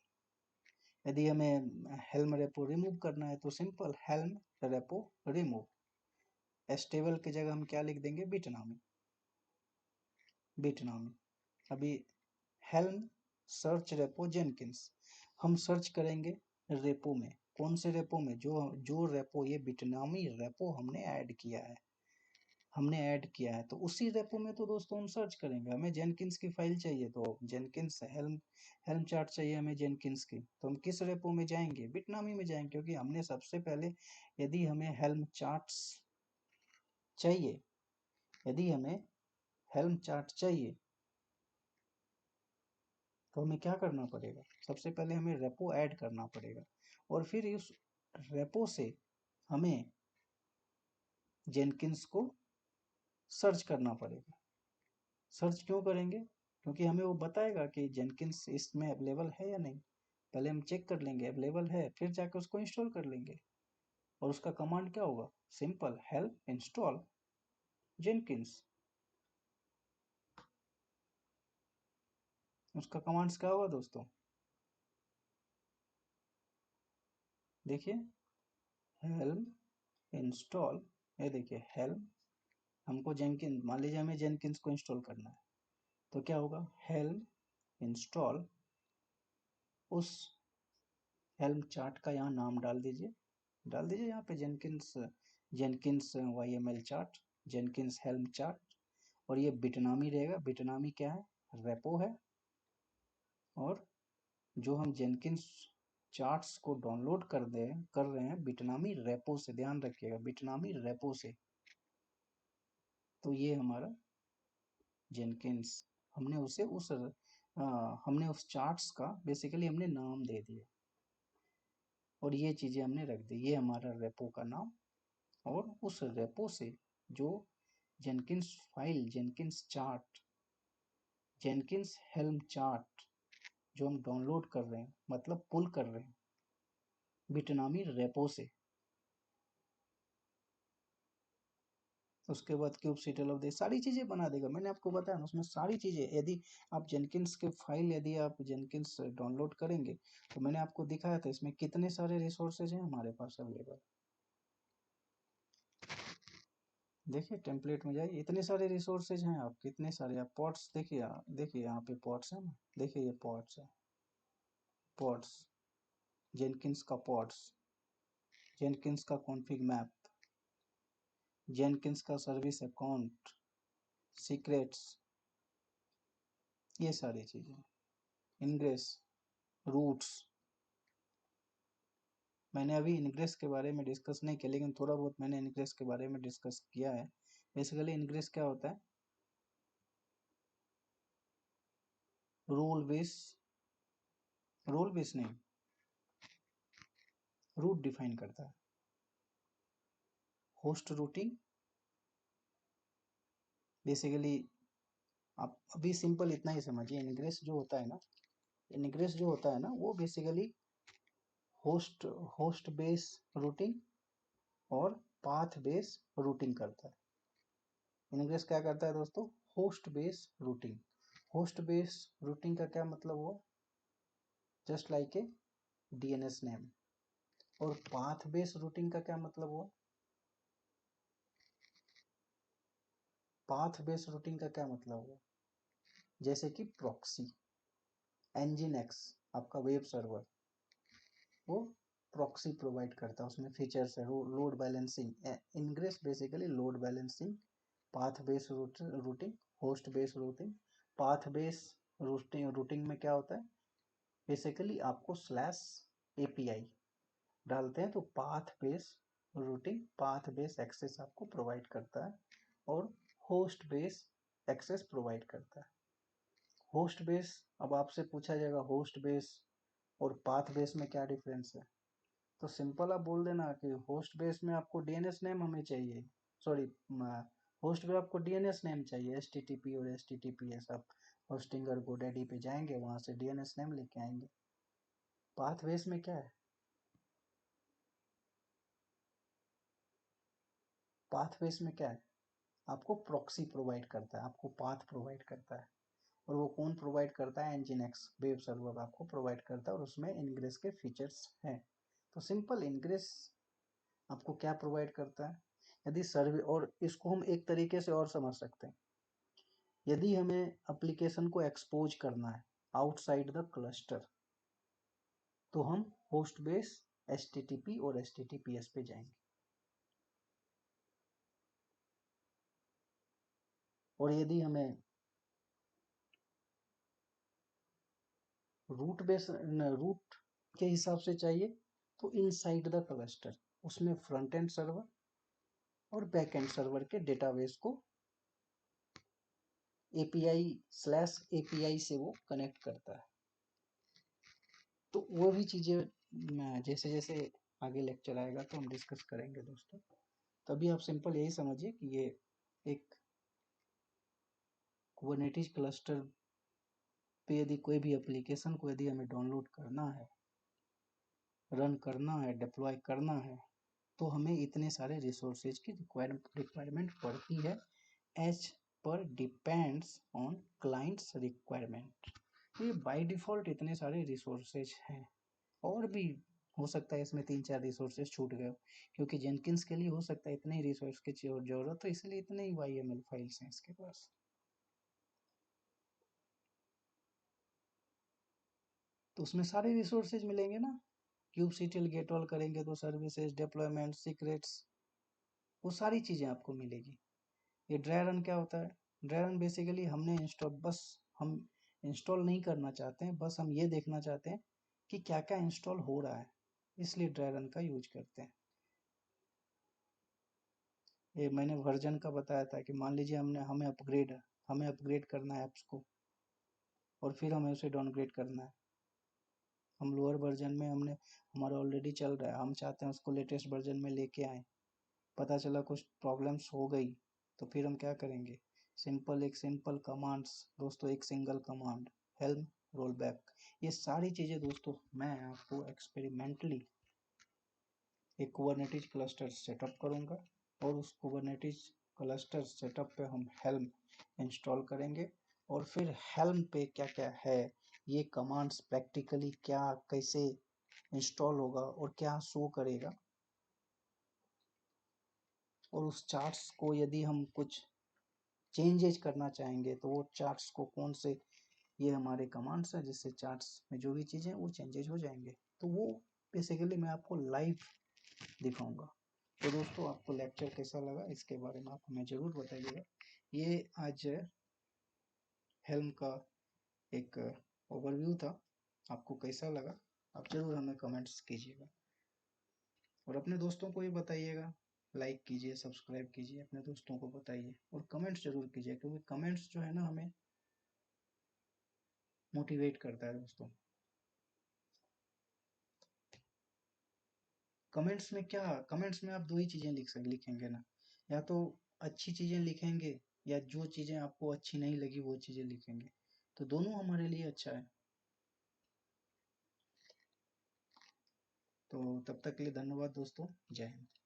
यदि हमें हेल्म रेपो रिमूव करना है तो simple helm repo remove, stable की जगह हम क्या लिख देंगे, बिटनामी, बिटनामी। अभी हेल्म सर्च रेपो जेनकिंस, हम सर्च करेंगे रेपो में, कौन से रेपो में, जो जो रेपो ये बिटनामी रेपो हमने ऐड किया है तो उसी रेपो में तो दोस्तों हम सर्च करेंगे। हमें जेनकिंस की फाइल चाहिए तो जेनकिंस हेल्म हेल्म चार्ट चाहिए हमें जेनकिंस की, तो हम किस रेपो में जाएंगे, बिटनामी में जाएंगे, क्योंकि हमने सबसे पहले, यदि हमें हेल्म चार्ट्स चाहिए, यदि हमें हेल्म चार्ट चाहिए तो हमें क्या करना पड़ेगा, सबसे पहले हमें रेपो ऐड करना पड़ेगा और फिर उस रेपो से हमें जेनकिंस को सर्च करना पड़ेगा। सर्च क्यों करेंगे, क्योंकि हमें वो बताएगा कि जेनकिंस इसमें अवेलेबल है या नहीं। पहले हम चेक कर लेंगे अवेलेबल है, फिर जाकर उसको इंस्टॉल कर लेंगे। और उसका कमांड क्या होगा, सिंपल हेल्प इंस्टॉल जेनकिंस। उसका कमांड्स क्या होगा दोस्तों, देखिए हेल्प इंस्टॉल, ये देखिए हेल्प, हमको जेनकिंस, मान लीजिए हमें जेनकिंस को इंस्टॉल करना है तो क्या होगा, हेल्प इंस्टॉल, उस हेल्म चार्ट का यहाँ नाम डाल दीजिए यहाँ पे Jenkins, Jenkins YML chart, Jenkins helm chart. और ये बिटनामी रहेगा, बिटनामी क्या है, रेपो है। और जो हम जेनकिंस चार्ट्स को डाउनलोड कर रहे हैं बिटनामी रेपो से, ध्यान रखिएगा बिटनामी रेपो से। तो ये हमारा जेनकिंस, हमने उसे हमने उस चार्ट्स का बेसिकली हमने नाम दे दिया और ये चीजें हमने रख दी, ये हमारा रेपो का नाम। और उस रेपो से जो Jenkins file, Jenkins chart, Jenkins helm chart जो हम डाउनलोड कर रहे हैं, मतलब पुल कर रहे हैं बिटनामी रेपो से, उसके बाद क्यूबसीटल ऑफ दे सारी चीजें बना देगा। मैंने आपको बताया ना उसमें सारी चीजें, यदि आप जेनकिंस के फाइल, यदि आप जेनकिंस डाउनलोड करेंगे तो मैंने आपको दिखाया था इसमें कितने सारे रिसोर्सेज हैं हमारे पास अवेलेबल। देखिए टेम्पलेट में जाइए, इतने सारे रिसोर्सेज हैं, आप कितने सारे, आप पॉट्स देखिए, देखिए यहाँ पे पॉट्स है ना, देखिए ये पॉट्स है, पॉट्स, जेनकिंस का पॉट्स, जेनकिंस का कॉन्फ़िग मैप, जेनकिंस का सर्विस अकाउंट, सीक्रेट्स, ये सारी चीजें, इनग्रेस, रूट्स। मैंने अभी इनग्रेस के बारे में डिस्कस नहीं किया, लेकिन थोड़ा बहुत मैंने इनग्रेस के बारे में डिस्कस किया है। बेसिकली इनग्रेस क्या होता है, रूल बेस, रूल बेस नहीं, रूट डिफाइन करता है, होस्ट रूटिंग। बेसिकली आप अभी सिंपल इतना ही समझिए, इनग्रेस जो होता है ना, इनग्रेस जो होता है ना वो basically host, host base routing और पाथ बेस रूटिंग करता है। इनग्रेस क्या करता है दोस्तों, host base routing. Host base routing का क्या मतलब हुआ, just like a DNS name. और पाथ बेस रूटिंग का क्या मतलब हुआ, पाथ बेस रूटिंग का क्या मतलब हुआ, जैसे कि प्रॉक्सी, nginx आपका वेब सर्वर, वो प्रॉक्सी प्रोवाइड करता है, उसमें फीचर्स है load balancing. Ingress basically load balancing, path base routing, host base routing. Path base routing में क्या होता है, बेसिकली आपको स्लैश API डालते हैं तो path base routing, path base access आपको प्रोवाइड करता है और होस्ट बेस एक्सेस प्रोवाइड करता है। होस्ट बेस, अब आपसे पूछा जाएगा होस्ट बेस और पाथ बेस में क्या डिफरेंस है, तो सिंपल आप बोल देना कि होस्ट बेस में आपको DNS नेम हमें चाहिए, सॉरी, होस्ट पे आपको DNS नेम चाहिए, HTTP और HTTPS, आप होस्टिंगर GoDaddy पे जाएंगे वहां से DNS नेम लेके आएंगे। पाथ बेस में क्या है, पाथ बेस में क्या है, आपको प्रॉक्सी प्रोवाइड करता है, आपको पाथ प्रोवाइड करता है। और वो कौन प्रोवाइड करता है, nginx वेब सर्वर आपको प्रोवाइड करता है और उसमें इनग्रेस के फीचर्स हैं। तो सिंपल इनग्रेस आपको क्या प्रोवाइड करता है, यदि सर्वे, और इसको हम एक तरीके से और समझ सकते हैं, यदि हमें एप्लीकेशन को एक्सपोज करना है आउटसाइड द क्लस्टर तो हम होस्ट बेस HTTP और HTTPS पे जाएंगे। और यदि हमें रूट बेस रूट के हिसाब से चाहिए तो इनसाइड द क्लस्टर, उसमें फ्रंट एंड सर्वर और बैक एंड सर्वर के डेटाबेस को API/API से वो कनेक्ट करता है। तो वो भी चीज़ें जैसे जैसे आगे लेक्चर आएगा तो हम डिस्कस करेंगे दोस्तों। तो अभी आप सिंपल यही समझिए कि ये एक कुबरनेटिस क्लस्टर पे यदि कोई भी एप्लीकेशन को यदि हमें डाउनलोड करना है, रन करना है, डिप्लॉय करना है, तो हमें इतने सारे रिसोर्सेज की रिक्वायरमेंट पड़ती है as per depends on clients requirement. तो ये बाय डिफॉल्ट इतने सारे रिसोर्सेज हैं, और भी हो सकता है इसमें 3-4 रिसोर्सेज छूट गए, क्योंकि जेनकिंस के लिए हो सकता है इतने ही रिसोर्स की जरूरत, तो इसलिए इतने ही YML फाइल्स हैं इसके पास। तो उसमें सारे रिसोर्सेज मिलेंगे ना, kubectl गेट ऑल करेंगे तो सर्विसेज, डिप्लॉयमेंट, सीक्रेट्स, वो सारी चीजें आपको मिलेगी। ये ड्राई रन क्या होता है? ड्राई रन बेसिकली हमने हम इंस्टॉल नहीं करना चाहते हैं, बस हम ये देखना चाहते हैं कि क्या क्या इंस्टॉल हो रहा है, इसलिए ड्राई रन का यूज करते हैं। ये मैंने वर्जन का बताया था कि मान लीजिए हमें अपग्रेड करना है ऐप्स को, और फिर हमें उसे डाउनग्रेड करना है। हम लोअर वर्जन में हमारा ऑलरेडी चल रहा है, हम चाहते हैं उसको लेटेस्ट वर्जन में लेके आए, पता चला कुछ प्रॉब्लम्स हो गई, तो फिर हम क्या करेंगे? एक सिंपल कमांड्स दोस्तों, एक single command helm roll back, ये सारी चीज़ें दोस्तों मैं आपको एक्सपेरिमेंटली एक कुबरनेटिस क्लस्टर सेटअप करूंगा, और उस कुबरनेटिस क्लस्टर सेटअप पे हम हेल्म इंस्टॉल करेंगे, और फिर हेल्म पे क्या क्या है, ये कमांड्स प्रैक्टिकली क्या कैसे इंस्टॉल होगा और क्या शो करेगा, और उस चार्ट्स को यदि हम कुछ चेंजेज करना चाहेंगे तो वो चार्ट्स को कौन से, ये हमारे कमांड्स है जिससे चार्ट्स में जो भी चीज़ें वो चेंजेज हो जाएंगे, तो वो बेसिकली मैं आपको लाइव दिखाऊंगा। तो दोस्तों आपको लेक्चर कैसा लगा इसके बारे में आप हमें ज़रूर बताइएगा। ये आज हेल्म का एक ओवरव्यू था, आपको कैसा लगा आप ज़रूर हमें कमेंट्स कीजिएगा, और अपने दोस्तों को भी बताइएगा, लाइक कीजिए, सब्सक्राइब कीजिए, अपने दोस्तों को बताइए, और कमेंट्स जरूर कीजिए, क्योंकि कमेंट्स जो है ना हमें मोटिवेट करता है दोस्तों। कमेंट्स में आप दो ही चीज़ें लिखेंगे ना, या तो अच्छी चीज़ें लिखेंगे, या जो चीज़ें आपको अच्छी नहीं लगी वो चीज़ें लिखेंगे, तो दोनों हमारे लिए अच्छा है। तो तब तक के लिए धन्यवाद दोस्तों, जय हिंद।